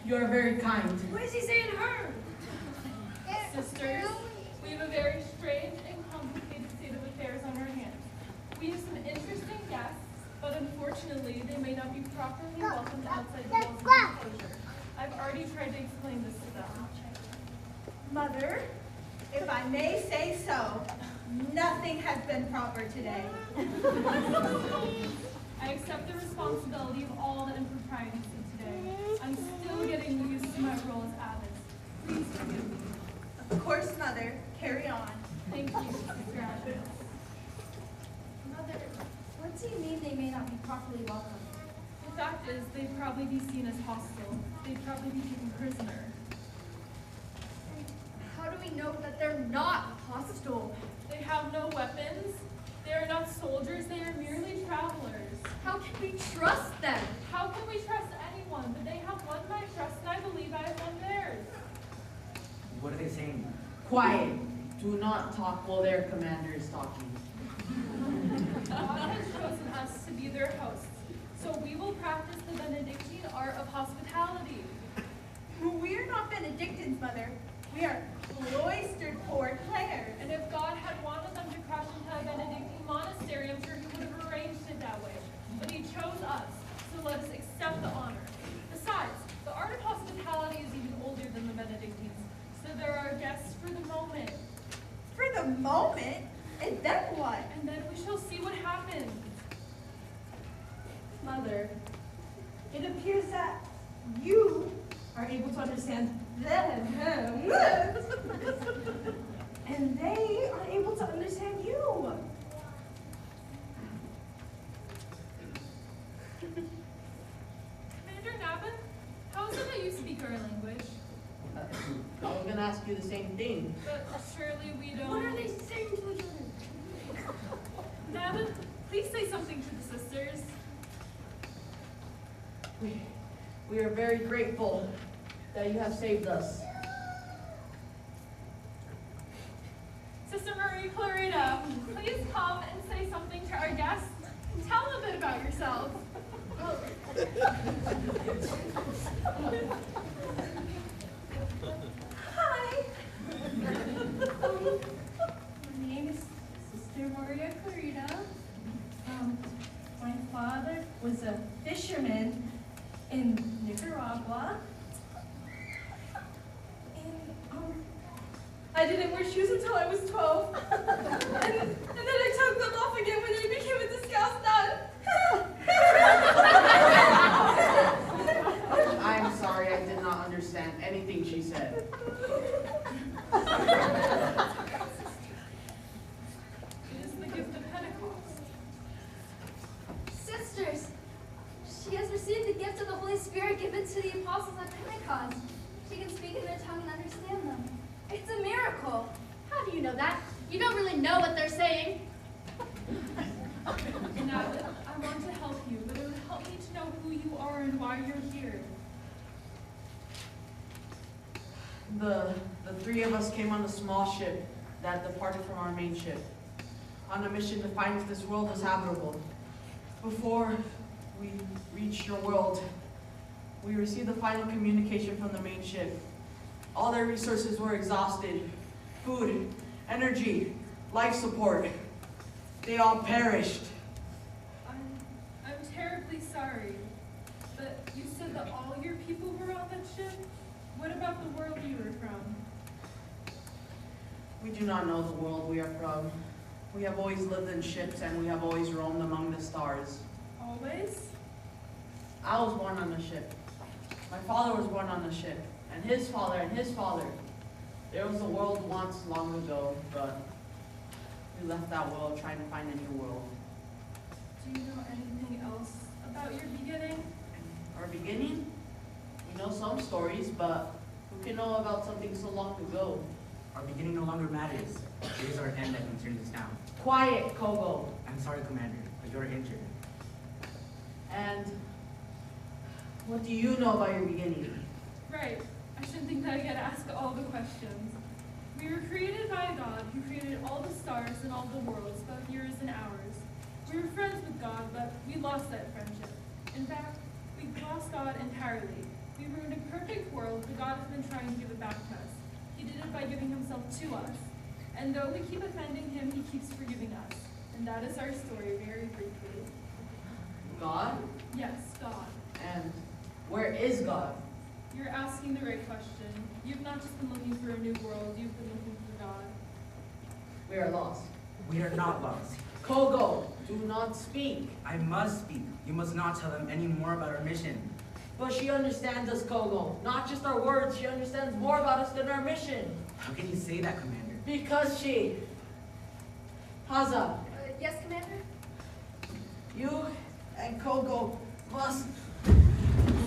You are very kind. What is he saying to her? Sisters, we have a very strange and complicated state of affairs on our hands. We have some interesting guests, but unfortunately, they may not be properly welcomed outside the walls of the enclosure. I've already tried to explain this to them. Mother, if I may say so, nothing has been proper today. I accept the responsibility of all the improprieties of today. I'm still getting used to my role as abbess. Please forgive me. Of course, Mother, carry on. Thank you, Sister Agnes. Mother, what do you mean they may not be properly welcomed? The fact is, they'd probably be seen as hostile. They'd probably be taken prisoner. How do we know that they're not hostile? They have no weapons. They are not soldiers. They are merely travelers. How can we trust them? How can we trust anyone? But they have won my trust, and I believe I have won theirs. What are they saying? Quiet. Do not talk while their commander is talking. God has chosen us to be their hosts, so we will practice the Benedictine art of hospitality. We are not Benedictines, Mother. We are cloistered Poor Clares. And if God had wanted them to crash into a Benedictine monastery, I'm sure he would have arranged it that way. But he chose us, so let us accept the honor. Besides, the art of hospitality is even older than the Benedictines, so there are guests for the moment. For the moment? And then what? And then we shall see what happens. Mother, it appears that you are able to understand them. And they are able to understand you. Commander Nabin, how is it that you speak our language? I was gonna ask you the same thing. But surely we don't... What are they saying to each other? Nabin, please say something to the sisters. We are very grateful that you have saved us. Sister Marie Clarita, please come and say something to our guests. Tell them a bit about yourself. Hi. My name is Sister Maria Clarita. My father was a fisherman in Nicaragua. And I didn't wear shoes until I was 12. and then I took them off again when I became a Scout nun. I'm sorry, I did not understand anything she said. It is the gift of Pentecost. Sisters, she has received the gift of the Holy Spirit given to the apostles at Pentecost. She can speak in their tongue and understand them. It's a miracle. How do you know that? You don't really know what they're saying. Now, I want to help you, but it would help me to know who you are and why you're here. The three of us came on a small ship that departed from our main ship, on a mission to find if this world is habitable. Before we reached your world, we received the final communication from the main ship. All their resources were exhausted. Food, energy, life support. They all perished. I'm terribly sorry, but you said that all your people were on that ship? What about the world you were from? We do not know the world we are from. We have always lived in ships and we have always roamed among the stars. Always? I was born on a ship. My father was born on a ship, and his father and his father. There was a world once long ago, but we left that world trying to find a new world. Do you know anything else about your beginning? Our beginning? We know some stories, but who can know about something so long ago? Our beginning no longer matters. It is our end that concerns us now. Quiet, Kogo. I'm sorry, Commander, but you're injured. And what do you know about your beginning? Right. I shouldn't think that I get asked all the questions. We were created by a God who created all the stars and all the worlds, both yours and ours. We were friends with God, but we lost that friendship. In fact, we lost God entirely. We ruined a perfect world, but God has been trying to give it back to us. He did it by giving himself to us. And though we keep offending him, he keeps forgiving us. And that is our story, very briefly. God? Yes, God. And where is God? You're asking the right question. You've not just been looking for a new world, you've been looking for God. We are lost. We are not lost. Kogo, do not speak. I must speak. You must not tell them any more about our mission. But she understands us, Kogo. Not just our words, she understands more about us than our mission. How can you say that, Commander? Because she... Haza, Yes, Commander? you and Kogo must...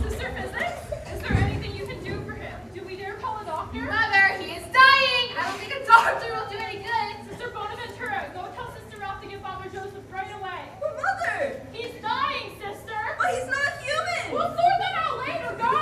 Sister Physics, is there anything you can do for him? Do we dare call a doctor? Mother, he is dying! I don't think a doctor will do any good. Sister Bonaventura, go tell Sister Ralph to get Father Joseph right away. But Mother! He's dying, sister! But he's not human! We'll sort that out later, go!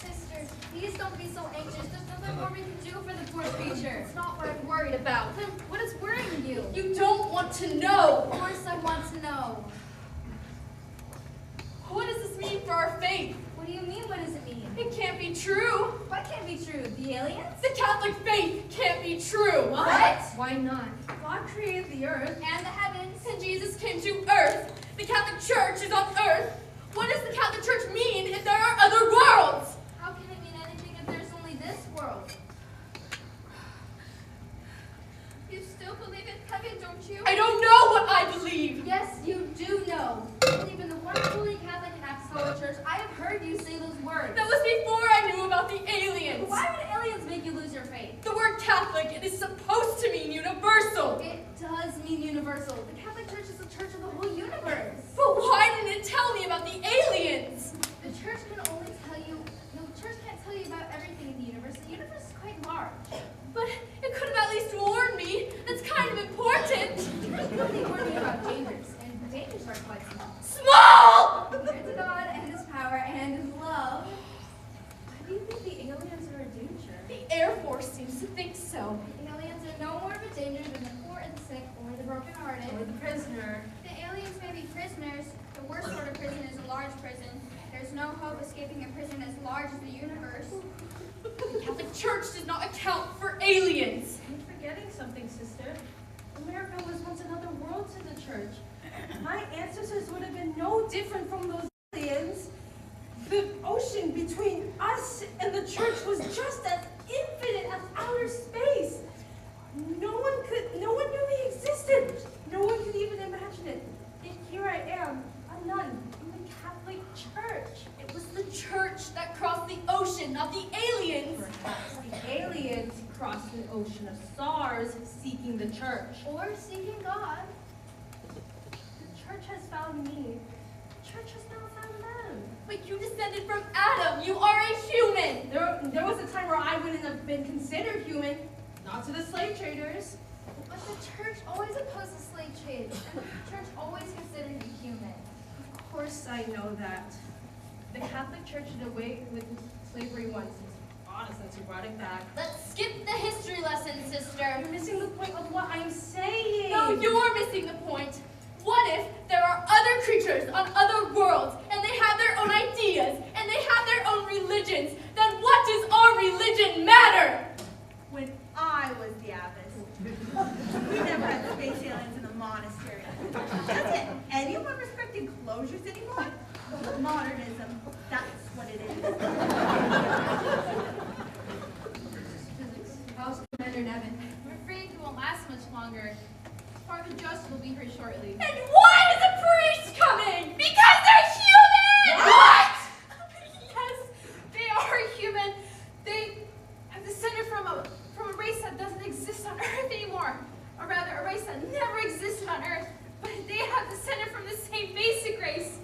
Sisters, please don't be so anxious. There's nothing more we can do for the poor creature. It's not what I'm worried about. Then what is worrying you? You don't want to know. Of course I want to know. What does this mean for our faith? What do you mean, what does it mean? It can't be true. What can't be true? The aliens? The Catholic faith can't be true. What? Why not? God created the earth and the heavens. And Jesus came to earth. The Catholic Church is on earth. What does the Catholic Church mean if there are other worlds? How can it mean anything if there's only this world? You still believe in heaven, don't you? I don't know what I believe. Yes, you do know. You believe in the one holy Catholic and Apostolic Church. I have heard you say those words. That was before I knew about the aliens. Why would aliens make you lose your faith? The word Catholic, it is supposed to mean universal. It does mean universal. The Catholic Church is the church of the whole universe. But why didn't it tell me about the aliens? The church can only tell you, no, the church can't tell you about everything in the universe. The universe is quite large. But it could have at least warned me. That's kind of important. The church can only warn you about dangers, and the dangers are quite small. Small! Compared to God and His power and His love. Why do you think the aliens are a danger? The Air Force seems to think so. The aliens are no more of a danger than the poor and the sick, or the brokenhearted, Or the prisoner. The aliens may be prisoners. The worst sort of prison is a large prison. There's no hope escaping a prison as large as the universe. The Catholic Church does not account for aliens. You're forgetting something, sister. America was once another world to the church. My ancestors would have been no different from those aliens. The ocean between us and the church was just as infinite as outer space. No seeking the church. Or seeking God. The church has found me. The church has now found them. But you descended from Adam. You are a human. There was a time where I wouldn't have been considered human. Not to the slave traders. But the church always opposes slave trade, and the church always considered you human. Of course I know that. The Catholic Church did away with slavery once. It's honest since you brought it back. Let's skip the history lesson, sister. You're missing the point of what I'm saying. No, you're missing the point. What if there are other creatures on other worlds, and they have their own ideas, and they have their own religions? Then what does our religion matter? When I was the abbess, we never had space aliens in the monastery. Does it anyone respect enclosures anymore? Modernism, that's what it is. How's Commander Nevin? I'm afraid he won't last much longer. Father Joseph will be here shortly. And why is a priest coming? Because they're human! What? Yes, they are human. They have descended from a race that doesn't exist on Earth anymore. Or rather, a race that never existed on Earth. But they have descended from the same basic race.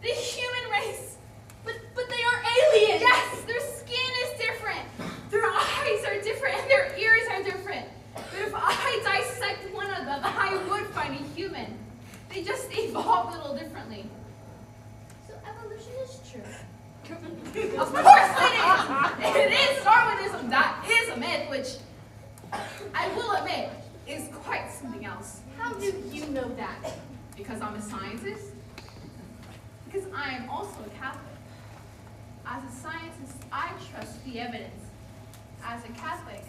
The human race. But they are aliens! Yes, their skin is different. Their eyes are different and their ears are different. But if I dissect one of them, I would find a human. They just evolved a little differently. So evolution is true. Of course it is! It is Darwinism. That is a myth, which I will admit is quite something else. How do you know that? Because I'm a scientist. Because I am also a Catholic. As a scientist, I trust the evidence. As a Catholic,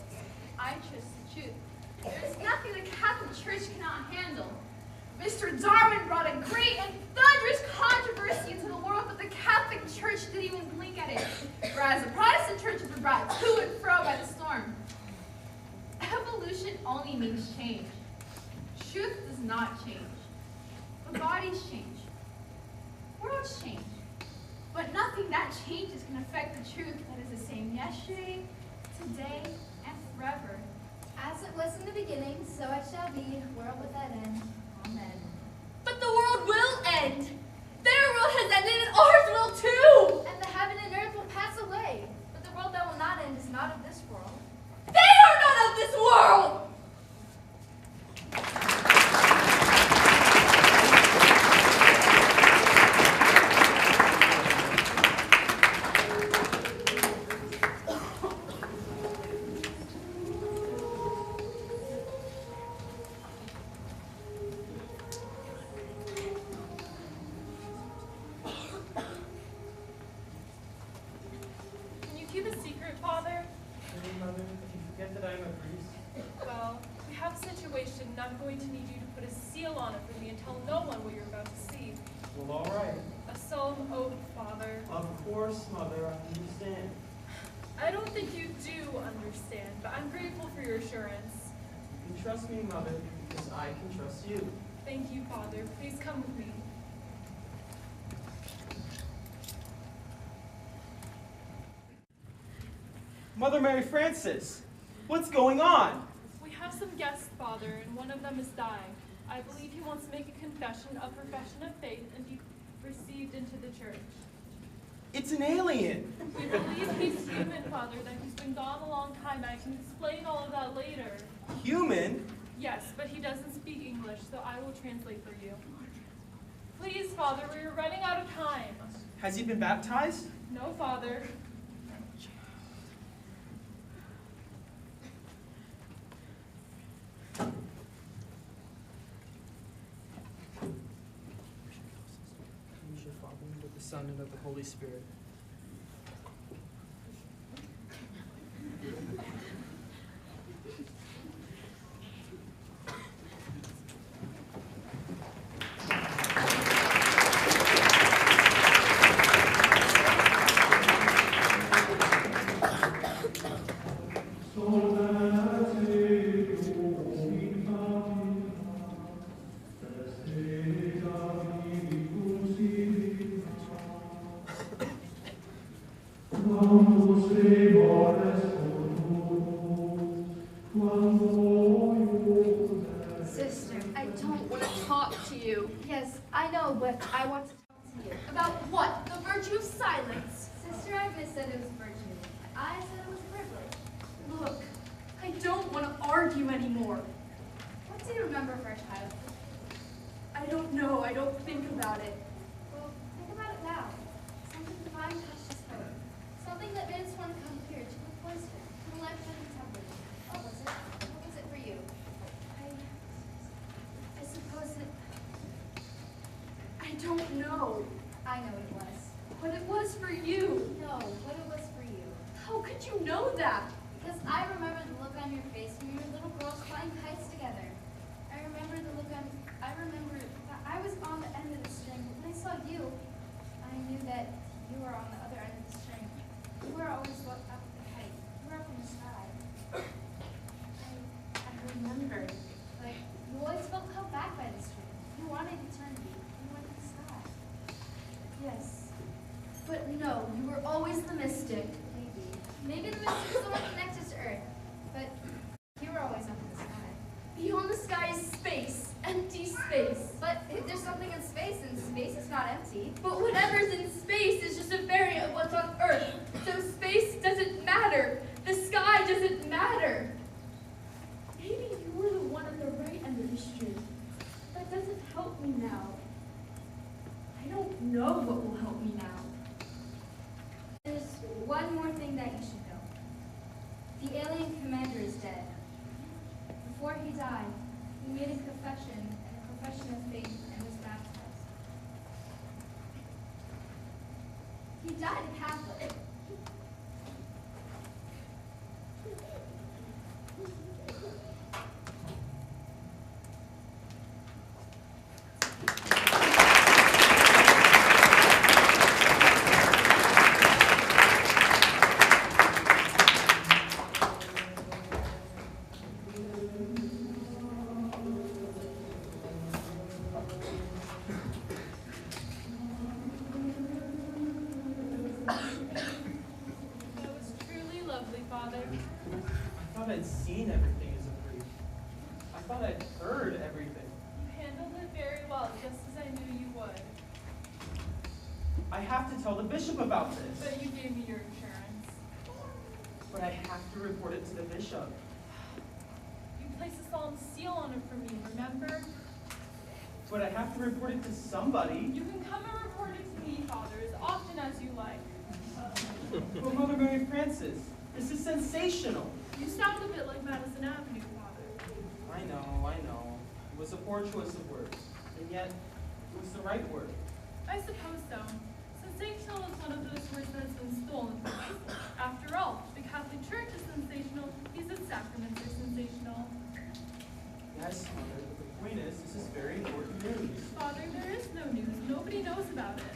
I trust the truth. There's nothing the Catholic Church cannot handle. Mr. Darwin brought a great and thunderous controversy into the world, but the Catholic Church didn't even blink at it. Whereas the Protestant Church was brought to and fro by the storm. Evolution only means change. Truth does not change. But bodies change. Worlds change. But nothing that changes can affect the truth that is the same yesterday, today, and forever. As it was in the beginning, so it shall be, world without end. Amen. But the world will end. Their world has ended and ours will too. And the heaven and earth will pass away. But the world that will not end is not of this world. They are not of this world. Can you keep a secret, Father? Really, Mother, if you forget that I'm a priest. Well, we have a situation and I'm going to need you to put a seal on it for me and tell no one what you're about to see. Well, all right. A solemn oath, Father. Of course, Mother, I understand. I don't think you do understand, but I'm grateful for your assurance. You can trust me, Mother, because I can trust you. Thank you, Father. Please come with me. Mother Mary Frances, what's going on? We have some guests, Father, and one of them is dying. I believe he wants to make a confession of profession of faith and be received into the church. It's an alien. We believe he's human, Father, that he's been gone a long time. I can explain all of that later. Human? Yes, but he doesn't speak English, so I will translate for you. Please, Father, we are running out of time. Has he been baptized? No, Father. Praise your Father, and of the Son, and of the Holy Spirit. but I want to talk to you. About what? The virtue of silence. Sister Agnes said it was virtue. I said it was privilege. Look, I don't want to argue anymore. What do you remember of our childhood? I don't know. I don't think about it. Well, think about it now. Something divine touched his heart. Something that made us want to come here to the cloister, to the life-giving temple. What was it? What was it for you? I suppose it... I don't know. I know it was. But it was for you. No, what it was for you. How could you know that? Because I remember the look on your face when we were little girls flying kites together. I remember that I was on the end of the string, but when I saw you, I knew that you were on the other end of the string. You were always up the kite. You were up in the sky. I remember. Like, you always felt held back by the string. You wanted eternity. You wanted the sky. Yes. But no, you were always the mystic. Maybe the mystic is the one connected to Earth, but you were always up in the sky. Beyond the sky is space. Empty space. But if there's something in space, and space is not empty. But whatever's in space is just a variant of what's on Earth. So space doesn't matter. The sky doesn't matter. Maybe you were the one at the right end of the string. That doesn't help me now. I don't know what will help me now. There's one more thing that you should know. The alien commander is dead. Before he died, he made a profession of faith, and was baptized. He died a Catholic. I thought I'd seen everything as a priest. I thought I'd heard everything. You handled it very well, just as I knew you would. I have to tell the bishop about this. But you gave me your insurance. But I have to report it to the bishop. You placed a solemn seal on it for me, remember? But I have to report it to somebody. You can come and report it to me, Father, as often as you like. But Mother Mary Frances, this is sensational. You sound a bit like Madison Avenue, Father. I know. It was a poor choice of words. And yet, it was the right word. I suppose so. Sensational is one of those words that's been stolen from us. After all, the Catholic Church is sensational because its sacraments are sensational. Yes, Mother, but the point is, this is very important news. Father, there is no news. Nobody knows about it.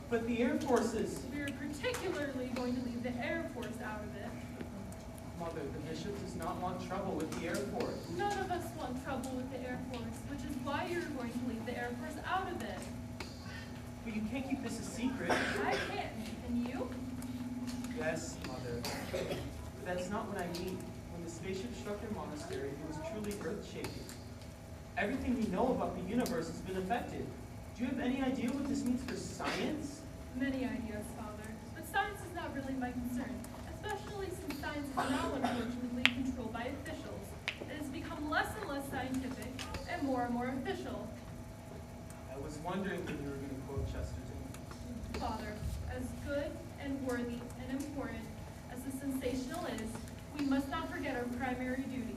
But the Air Forces... We're particularly going to leave the Air Force out of it. Mother, the bishop does not want trouble with the Air Force. None of us want trouble with the Air Force, which is why you're going to leave the Air Force out of it. But you can't keep this a secret. I can't. Can you? Yes, Mother. But that's not what I mean. When the spaceship struck your monastery, it was truly earth-shaking. Everything we know about the universe has been affected. Do you have any idea what this means for science? Many ideas, Father. But science is not really my concern, especially since science is now unfortunately controlled by officials. It has become less and less scientific and more official. I was wondering when you were going to quote Chesterton. Father, as good and worthy and important as the sensational is, we must not forget our primary duty,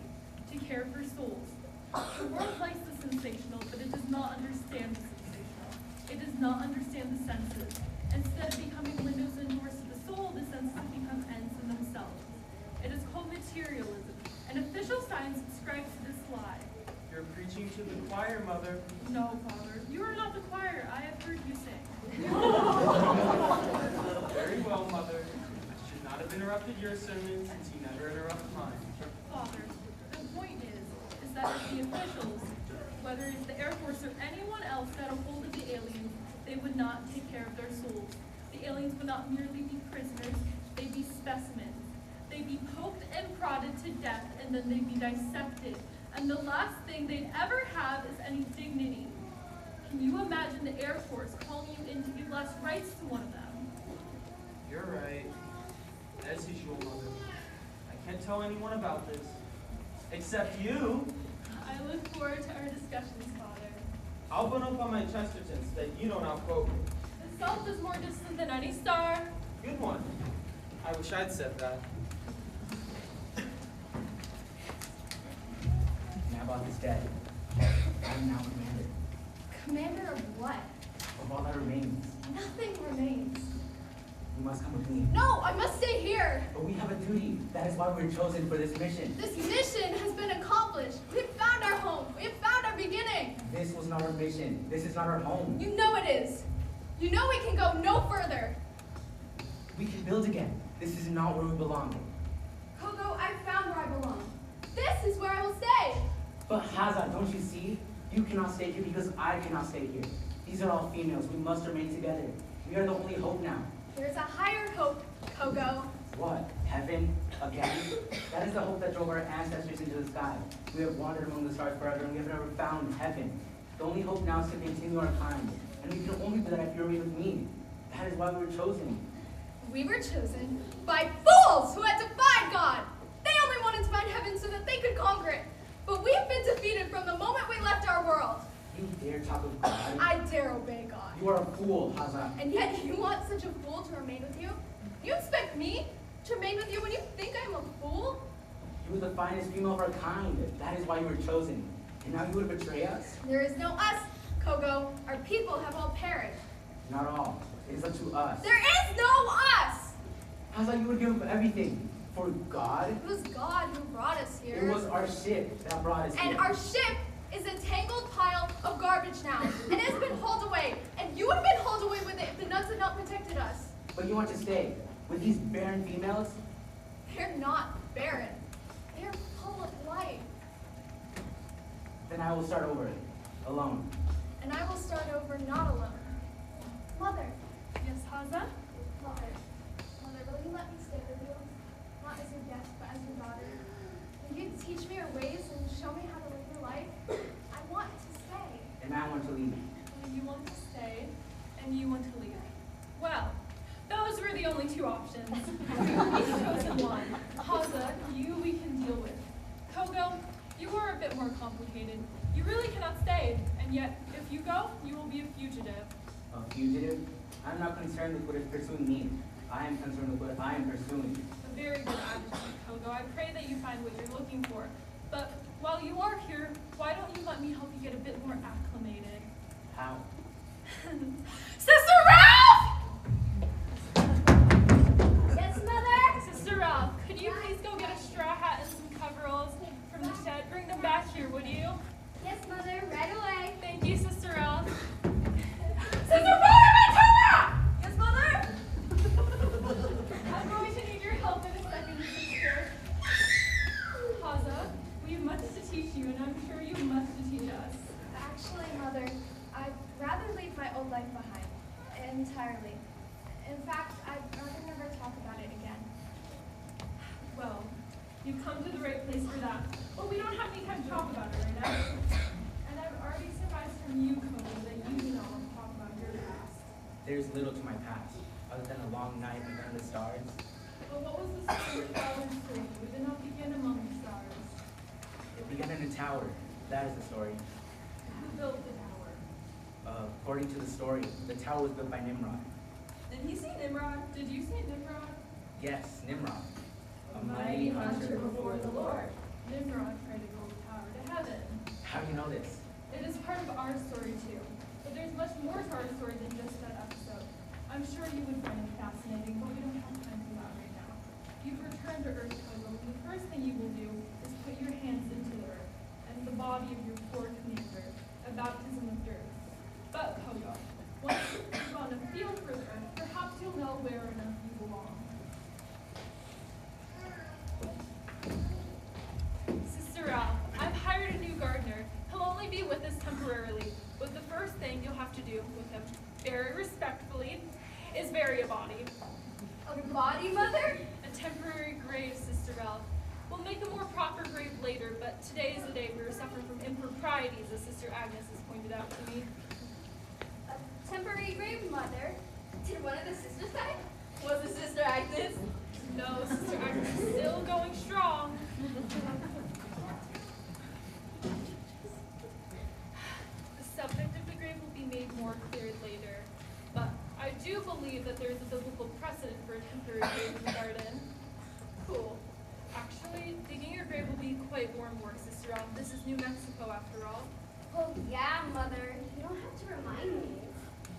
to care for souls. The world likes the sensational, but it does not understand the sensational. It does not understand the senses. Instead of becoming windows and doors to the soul, the senses become ends in themselves. It is called materialism, and official science subscribes to this lie. You're preaching to the choir, Mother. No, Father, you are not the choir. I have heard you sing. Very well, Mother. I should not have interrupted your sermon since you never interrupt mine. Father, the point is that if the officials, whether it's the Air Force or anyone else, got a hold of the aliens, they would not take care of their souls. The aliens would not merely be prisoners, they'd be specimens. They'd be poked and prodded to death, and then they'd be dissected. And the last thing they'd ever have is any dignity. Can you imagine the Air Force calling you in to give last rites to one of them? You're right. As usual, Mother. I can't tell anyone about this. Except you. I look forward to our discussions, Father. I'll bun up on my Chestertons that you don't outquote me. The South is more distant than any star. Good one. I wish I'd said that. Naboth is dead. I'm now commander Commander of what? of all that remains. Nothing remains. You must come with me. No, I must stay here. But we have a duty. That is why we're chosen for this mission. This mission has been accomplished. We have found our home. We have found our beginning. This was not our mission. This is not our home. You know it is. You know we can go no further. We can build again. This is not where we belong. Kogo, I found where I belong. This is where I will stay. But Haza, don't you see? You cannot stay here because I cannot stay here. These are all females. We must remain together. We are the only hope now. There's a higher hope, Kogo. What? Heaven? Again? That is the hope that drove our ancestors into the sky. We have wandered among the stars forever and we have never found heaven. The only hope now is to continue our climb. And we can only do that if you're with me. That is why we were chosen. We were chosen by fools who had defied God. They only wanted to find heaven so that they could conquer it. But we have been defeated from the moment we left our world. You dare talk of God? I dare obey God. You are a fool, Haza. And yet you want such a fool to remain with you? You expect me to remain with you when you think I'm a fool? You were the finest female of our kind. That is why you were chosen. And now you would betray us? There is no us, Kogo. Our people have all perished. Not all. It is up to us. There is no us! Haza, you would give up everything. For God? It was God who brought us here. It was our ship that brought us And here. our ship is a tangled pile of garbage now. And it has been hauled away. And you would have been hauled away with it if the nuns had not protected us. But you want to stay with these barren females? They're not barren. They're full of life. Then I will start over, alone. And I will start over not alone. Mother. Yes, Haza? Mother, will you let me stay with you? Not as your guest, but as your daughter. Will you teach me your ways and show me how to live your life? I want to stay. And I want to leave. You want to stay, and you want to leave. Well, those were the only two options. We've chosen one. Haza, you we can deal with. Kogo, you are a bit more complicated. You really cannot stay, and yet, if you go, you will be a fugitive. A fugitive? I'm not concerned with what is pursuing me. I am concerned with what I am pursuing. A very good attitude, Kogo. I pray that you find what you're looking for. But while you are here, why don't you let me help you get a bit more acclimated? How? Sister Ralph! Yes, Mother? Sister Ralph, could you please go get a straw hat and some coveralls from the shed? Bring them back here, would you? Yes, Mother, right away. Thank you, Sister Ralph. Sister Bonaventura! Yes, Mother? I'm going to need your help in a second, sister. Haza, we have much to teach you, and I'm sure you have much to teach us. Actually, Mother, I'd rather leave my old life behind. Entirely. In fact, I'd rather never talk about it again. Well, you've come to the right place for that. But we don't have any time to talk about it right now. And I've already surmised from you, Kogo, that you do not want to talk about your past. There's little to my past, other than a long night under the stars. But what was the story of our story? We did not begin among the stars. It began in a tower. That is the story. Who built the tower? According to the story, the tower was built by Nimrod. Did he say Nimrod? Did you say Nimrod? Yes, Nimrod. A mighty hunter before the Lord. Nimrod tried to build a tower to heaven. How do you know this? It is part of our story too. But there's much more to our story than just that episode. I'm sure you would find it fascinating, but we don't have time for that right now. You've returned to Earth, Kogo, and the first thing you will do is put your hands into the Earth and the body of your poor commander, a baptism of dirt. But, Kogo, once you've gone a field for the Earth, perhaps you'll know where on earth you belong. Sister Ralph, I've hired a new gardener. He'll only be with us temporarily, but the first thing you'll have to do with him, very respectfully, is bury a body. A body, Mother? A temporary grave, Sister Ralph. We'll make a more proper grave later, but today is the day we are suffering from improprieties, as Sister Agnes has pointed out to me. the grave, Mother. Did one of the sisters die? Was it Sister Agnes? No, Sister Agnes is still going strong. The subject of the grave will be made more clear later, but I do believe that there is a biblical precedent for a temporary grave in the garden. Cool. Actually, digging your grave will be quite warm work, Sister Elm. This is New Mexico after all. Oh, yeah, Mother. You don't have to remind me.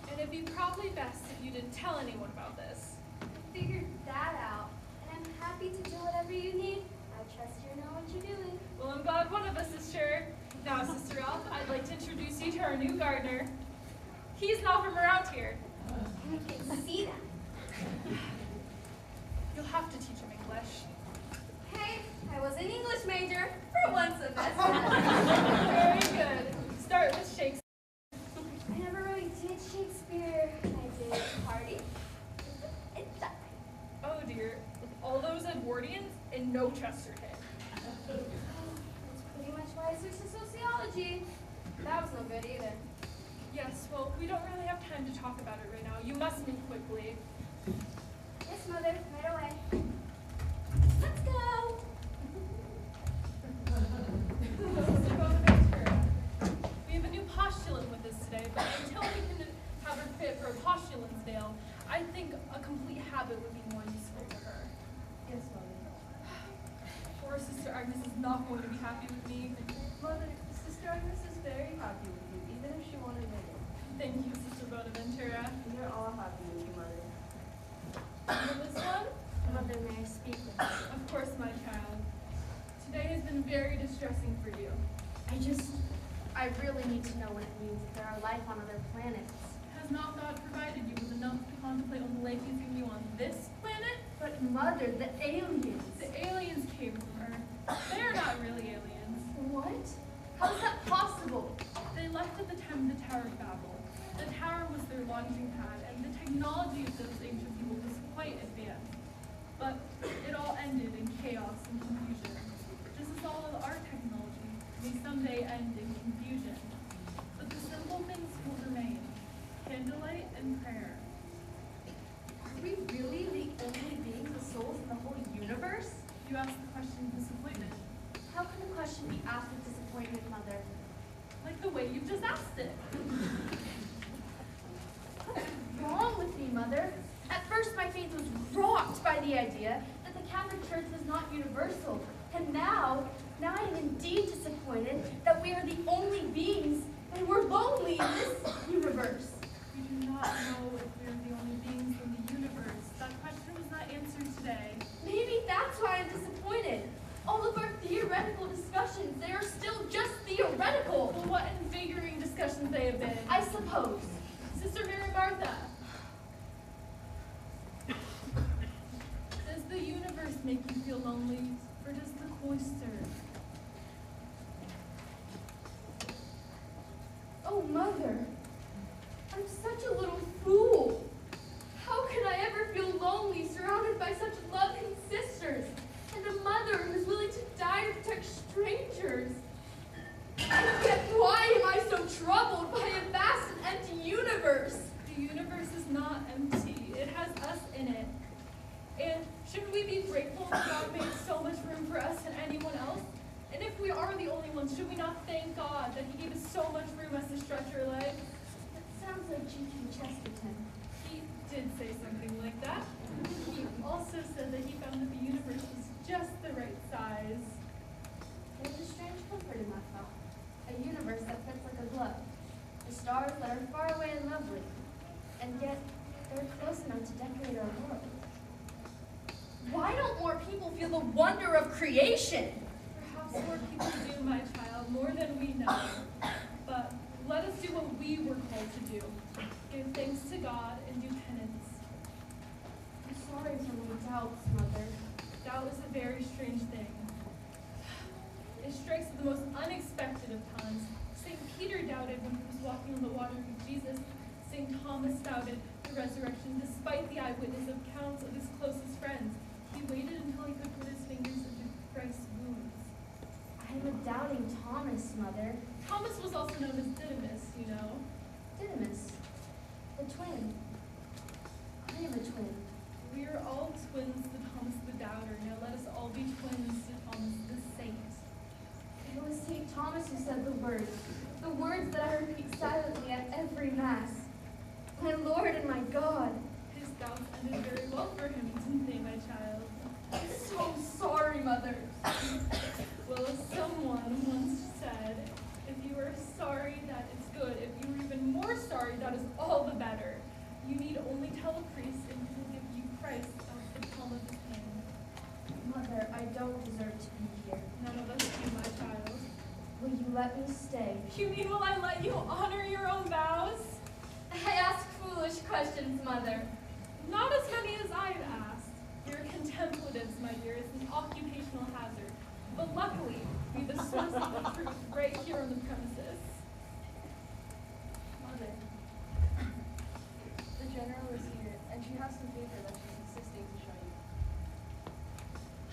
And it'd be probably best if you didn't tell anyone about this. I figured that out, and I'm happy to do whatever you need. I trust you know what you're doing. Well, I'm glad one of us is sure. Now, Sister Elf, I'd like to introduce you to our new gardener. He's not from around here. I can see that. You'll have to teach him English. Hey, I was an English major for one semester. Very good. Start with Shakespeare. I never really did Shakespeare. I did Hardy. It's that. Oh dear, with all those Edwardians and no Chesterton. That's pretty much why I switched to sociology. That was no good either. Yes, well, we don't really have time to talk about it right now. You must move quickly. Yes, Mother, right away. Let's go. Mr. Bonaventura, we have a new postulant with us today, but until we can have her fit for a postulant's veil, I think a complete habit would be more useful to her. Yes, Mother. Poor Sister Agnes is not going to be happy with me. Mother, Sister Agnes is very happy with you, even if she won't admit it. Thank you, Sister Bonaventura. We are all happy with you, Mother. And this one? Mother, may I speak with you? Of course, my child. Today has been very distressing for you. I really need to know what it means if there are life on other planets. Has not God provided you with enough to contemplate on the life he's given you on this planet? But Mother, the aliens. The aliens came from Earth. They are not really aliens. What? How is that possible? They left at the time of the Tower of Babel. The tower was their launching pad, and the technology of those ancient people was quite advanced. But it all ended in chaos and confusion. Just as all of our technology may someday end in confusion. But the simple things will remain. Candlelight and prayer. Are we really the only beings with souls in the whole universe? You asked the question of disappointment. How can the question be asked with disappointment, Mother? Like the way you just asked it. What's wrong with me, Mother? At first, my faith was rocked by the idea that the Catholic Church was not universal. And now I am indeed disappointed that we are the only beings and we're lonely in this universe. We do not know if we are the only beings in the universe. That question was not answered today. Maybe that's why I'm disappointed. All of our theoretical discussions, they are still just theoretical. Well, what invigorating discussions they have been. I suppose. Sister Mary Martha. Does the universe make you feel lonely, or does the cloister? Oh, Mother, I'm such a little fool. How can I ever feel lonely surrounded by such loving sisters and a mother who's willing to die to protect strangers? And yet, why am I so troubled by a vast and empty universe? The universe is not empty. It has us in it. And shouldn't we be grateful that God made so much room for us and anyone else? And if we are the only ones, should we not thank God that he gave us so much room as to stretch our legs? That sounds like G.K. Chesterton. He did say something like that. He also said that he found that the universe was just the right size. There's a strange comfort in that thought. A universe that fits like a glove. The stars that are far away and lovely. And yet, they're close enough to decorate our world. Why don't more people feel the wonder of creation? Perhaps more people do, my child, more than we know. But let us do what we were called to do. Give thanks to God and do penance. I'm sorry for my doubts, Mother. Doubt is a very strange thing. It strikes at the most unexpected of times. St. Peter doubted when he was walking on the water with Jesus. St. Thomas doubted the resurrection despite the eyewitness accounts of his closest friends. He waited until he could put his fingers into Christ's wounds. I'm a doubting Thomas, Mother. Thomas was also known as Didymus, you know. Didymus. A twin. I am a twin. We are all twins to Thomas the Doubter. Now let us all be twins to Thomas the Saint. It was St. Thomas who said the words that I repeat silently at every Mass. My Lord and my God. His doubts ended very well for him, didn't they, my child? I'm so sorry, Mother. Well, someone once said, if you are sorry, that is good. If you are even more sorry, that is all the better. You need only tell the priest, and he will give you Christ out of the palm of his hand. Mother, I don't deserve to be here. None of us do, my child. Will you let me stay? You mean will I let you honor your own vows? I ask foolish questions, Mother. Not as many as I've asked. Your contemplatives, my dear, is an occupational hazard. But luckily, we the source of the truth right here on the premises. Mother, the General is here, and she has some paper that she's insisting to show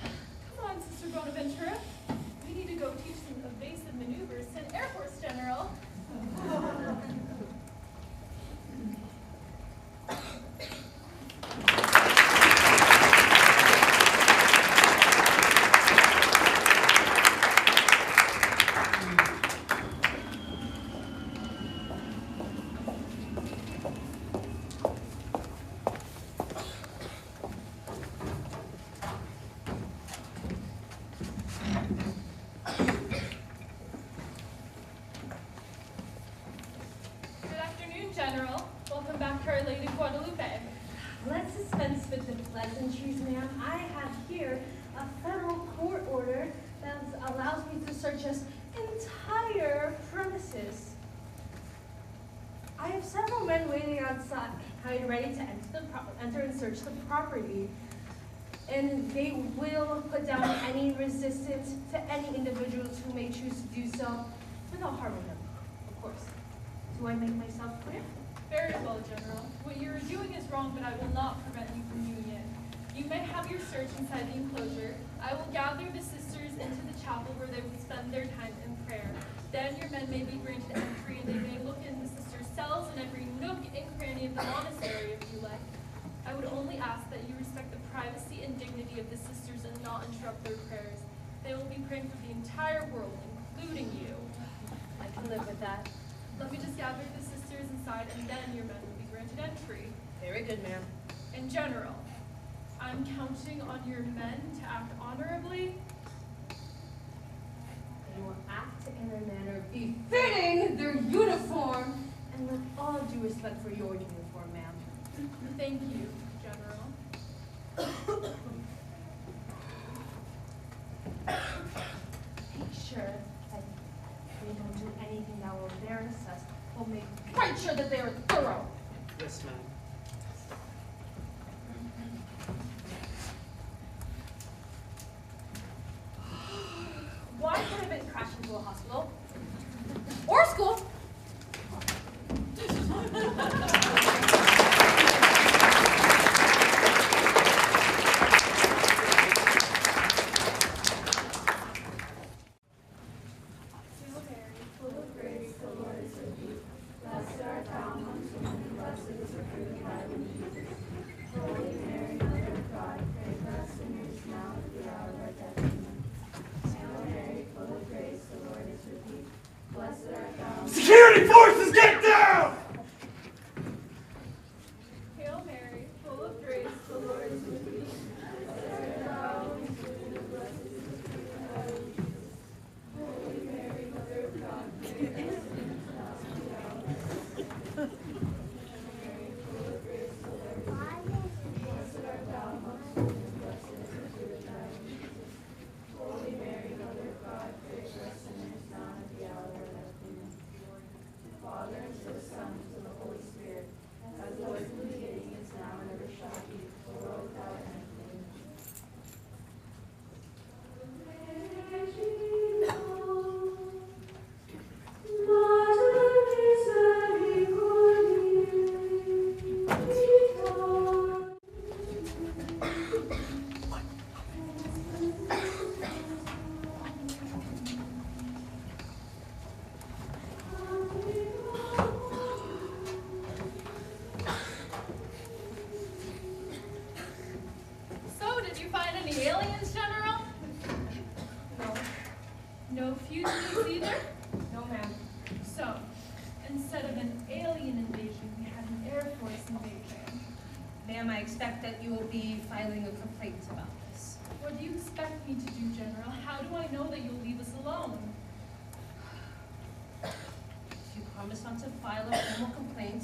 you. Come on, Sister Bonaventura. We need to go teach some evasive maneuvers to an Air Force General. General, welcome back to Our Lady of Guadalupe. Let's dispense with the pleasantries, ma'am. I have here a federal court order that allows me to search this entire premises. I have several men waiting outside, ready to enter and search the property. And they will put down any resistance to any individuals who may choose to do so without harming them, of course. Do I make myself clear? Very well, General. What you're doing is wrong, but I will not prevent you from doing it. You may have your search inside the enclosure. I will gather the sisters into the chapel where they will spend their time in prayer. Then your men may be granted entry, and they may look in the sisters' cells and every nook and cranny of the monastery if you like. I would only ask that you respect the privacy and dignity of the sisters and not interrupt their prayers. They will be praying for the entire world, including you. I can live with that. Let me just gather the sisters inside, and then your men will be granted entry. Very good, ma'am. In general, I'm counting on your men to act honorably. They will act in a manner befitting their uniform, and with all due respect for your uniform, ma'am. Thank you, General. Make sure that we don't do anything that will embarrass us. We'll make quite sure that they are thorough. Yes, ma'am. Why could have been crashed into a hospital? Or school? Security forces, get down! Hail Mary, full of grace, the Lord is with thee. Blessed art thou amongst women, and blessed is the fruit of thy womb. Holy Mary, Mother of God, pray for us sinners now and at the hour of our death. Mary, full of grace, the Lord is with thee. Blessed art thou amongst women, and blessed is the fruit of thy womb. Holy Mary, Mother of God, pray for us sinners now and at the hour of our death. Father, and Instead of an alien invasion, we had an Air Force invasion. Ma'am, I expect that you will be filing a complaint about this. What do you expect me to do, General? How do I know that you'll leave us alone? If you promise not to file a formal complaint,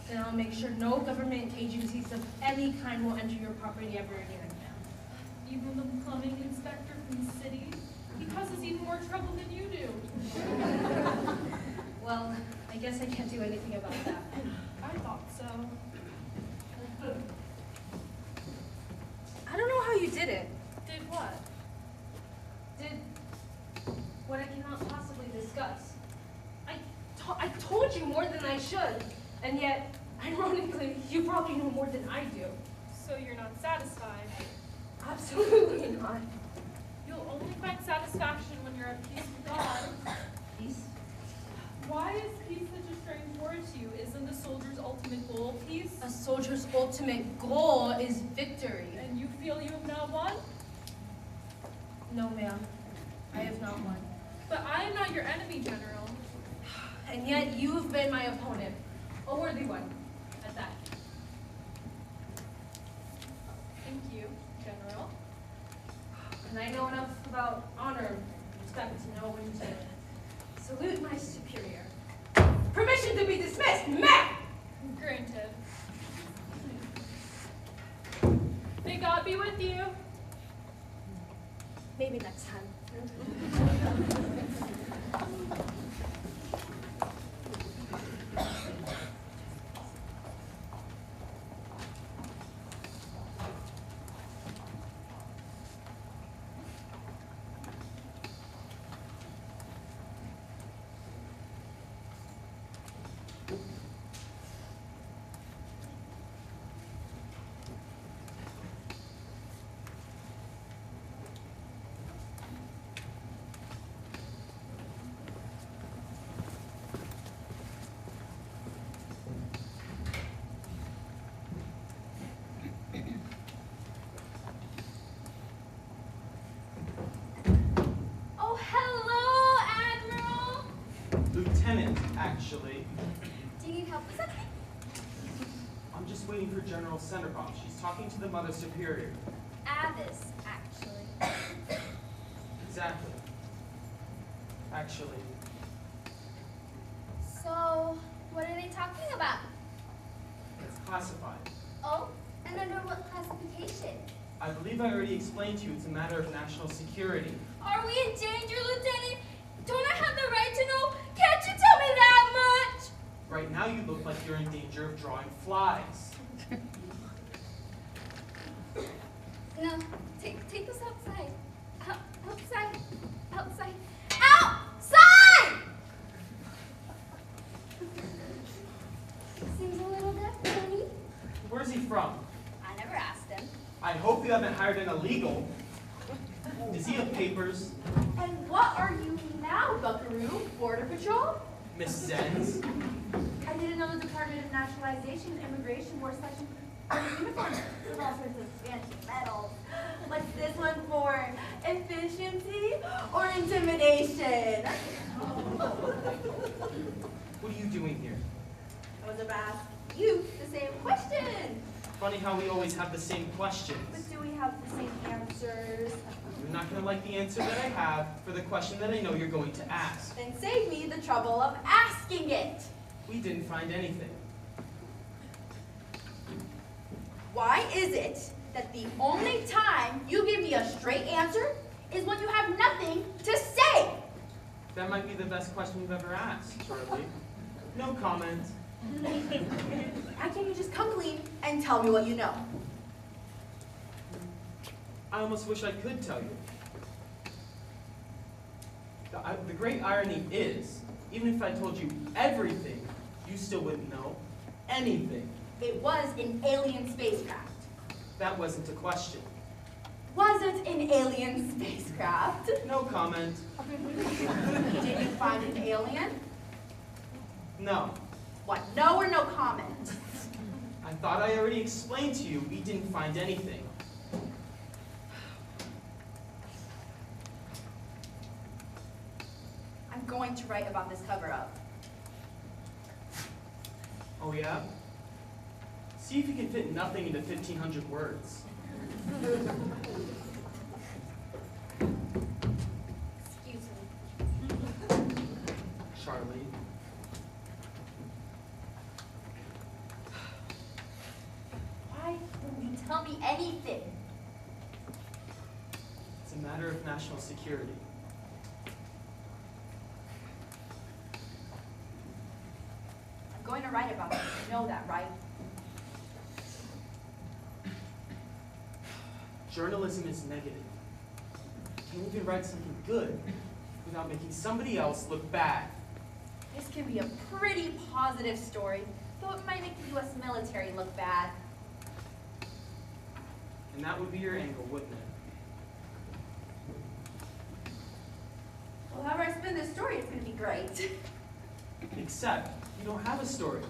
then I'll make sure no government agencies of any kind will enter your property ever again, ma'am. Even the plumbing inspector from the city? He causes even more trouble than you do. Well, I guess I can't do anything about that. I thought so. I don't know how you did it. Did what? Did what I cannot possibly discuss. I told you more than I should, and yet, ironically, you probably know more than I do. So you're not satisfied? Absolutely not. You'll only find satisfaction when you're at peace with God. Peace? Why is peace such a strange word to you? Isn't the soldier's ultimate goal peace? A soldier's ultimate goal is victory. And you feel you have now won? No, ma'am. I have not won. But I am not your enemy, General. And yet, you've been my opponent. A worthy one, at that. Thank you, General. And I know enough about honor and respect to know when to salute my superior. Permission to be dismissed, ma'am! Granted. May God be with you. Maybe next time. Oh, hello, Admiral! Lieutenant, actually. Do you need help with something? I'm just waiting for General Senderhoff. She's talking to the Mother Superior. Avis, actually. Exactly. Actually, So, what are they talking about? it's classified. Oh, and under what classification? I believe I already explained to you it's a matter of national security. Are we in danger, Lieutenant? Don't I have the right to know? Can't you tell me that much? Right now you look like you're in danger of drawing flies. No, take us outside. Outside. Outside. Outside! Seems a little deaf to me. Where's he from? I never asked him. I hope you haven't hired an illegal. Does he have papers? And what are you now, Buckaroo? Border Patrol? Miss Zenz? I didn't know the Department of Nationalization and Immigration wore such uniforms with all sorts of fancy medals. What's this one for? Efficiency or intimidation? What are you doing here? I was about to ask you the same question. Funny how we always have the same questions. But do we have the same answers? You're not going to like the answer that I have for the question that I know you're going to ask. Then save me the trouble of asking it. We didn't find anything. Why is it that the only time you give me a straight answer is when you have nothing to say? That might be the best question you've ever asked, Charlie. No comment. Why can't you just come clean and tell me what you know? I almost wish I could tell you. The great irony is, even if I told you everything, you still wouldn't know anything. It was an alien spacecraft. That wasn't a question. Was it an alien spacecraft? No comment. Did you find an alien? No. What, no or no comment? I thought I already explained to you we didn't find anything. I'm going to write about this cover-up. Oh yeah? See if you can fit nothing into 1,500 words. Excuse me. Charlie. Why won't you tell me anything? It's a matter of national security. I'm going to write about it. You know that, right? Journalism is negative. You can't even write something good without making somebody else look bad. This can be a pretty positive story, though it might make the U.S. military look bad. And that would be your angle, wouldn't it? Well, however I spin this story, it's going to be great. Except, you don't have a story.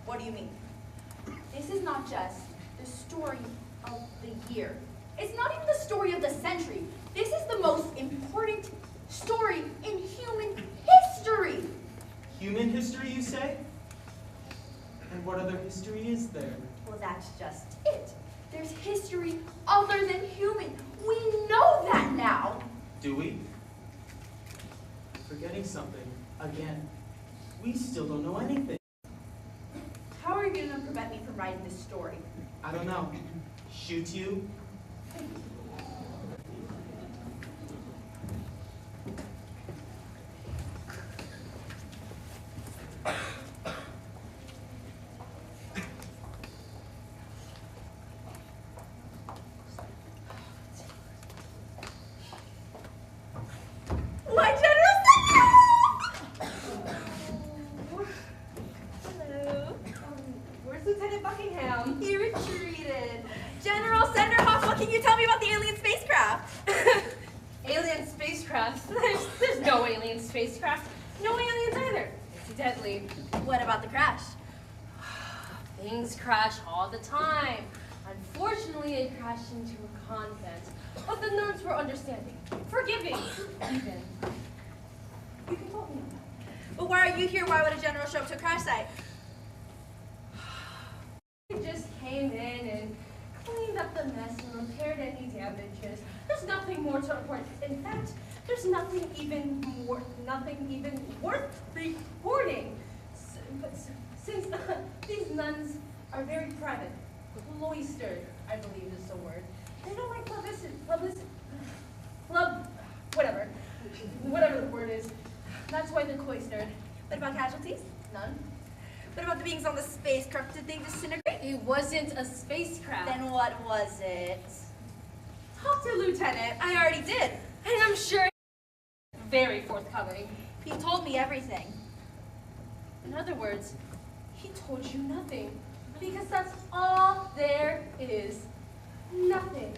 What do you mean? This is not just the story of the year. It's not even the story of the century. This is the most important story in human history. Human history, you say? And what other history is there? Well, that's just it. There's history other than human. We know that now. Do we? Forgetting something, again. We still don't know anything. How are you going to prevent me from writing this story? I don't know. Shoot you? My General Hello. Where's Lieutenant Buckingham? He retreated. General Senderhoff, what can you tell me about the alien spacecraft? Alien spacecraft? There's no alien spacecraft. No aliens either. Incidentally, What about the crash? things crash all the time. Unfortunately, it crashed into a convent. But the nuns were understanding, forgiving, even. You can quote me on that. But why are you here? Why would a general show up to a crash site? We just came in and cleaned up the mess and repaired any damages. There's nothing more to report. In fact, there's nothing even worth reporting. Since these nuns are very private, cloistered, I believe is the word. They don't like whatever the word is. That's why they're cloistered. What about casualties? None. What about the beings on the spacecraft? Did they disintegrate? It wasn't a spacecraft. Then what was it? Talk to Lieutenant. I already did. And I'm sure very forthcoming. He told me everything. In other words, he told you nothing. Because that's all there is. Nothing.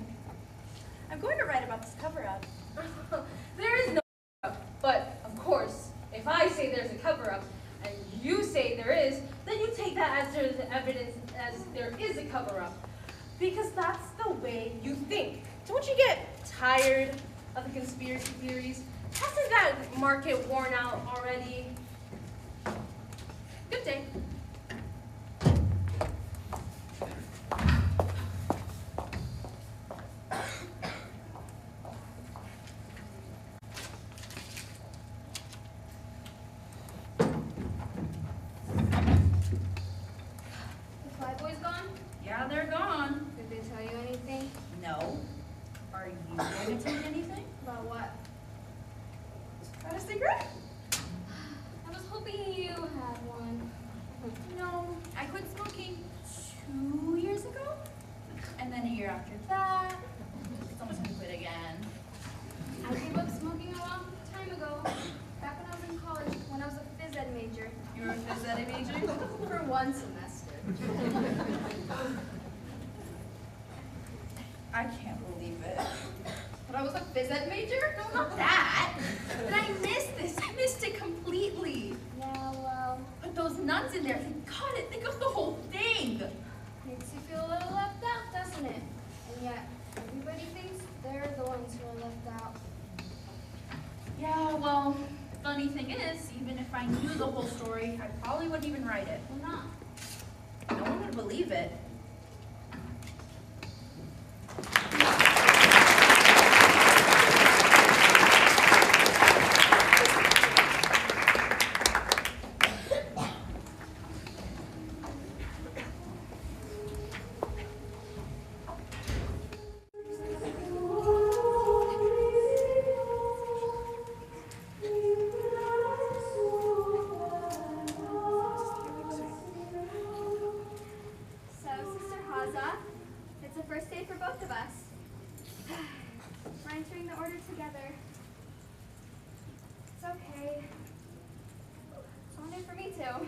I'm going to write about this cover-up. There is no cover-up. But, of course, if I say there's a cover-up, and you say there is, then you take that as there's evidence as there is a cover-up. Because that's the way you think. Don't you get tired of the conspiracy theories? Hasn't that market worn out already? Good day. The Flyboys gone? Yeah, they're gone. Did they tell you anything? No. Are you going to tell me anything? About what? Got a cigarette? I was hoping you had one. No, I quit smoking 2 years ago. And then a year after that, someone's going to quit again. I gave up smoking a long time ago. Back when I was in college, when I was a phys ed major. You were a phys ed major? For 1 semester. I can't believe it. But I was a phys ed major? No, not that. But I missed this. I missed it completely. Yeah, well. But those nuns in there, they got it. They got the whole thing. Makes you feel a little left out, doesn't it? And yet, everybody thinks they're the ones who are left out. Yeah, well, funny thing is, even if if I knew the whole story, I probably wouldn't even write it. Well, not. No one would believe it. So, Sister Haza, it's a first day for both of us. We're entering the order together. It's okay. It's only for me too.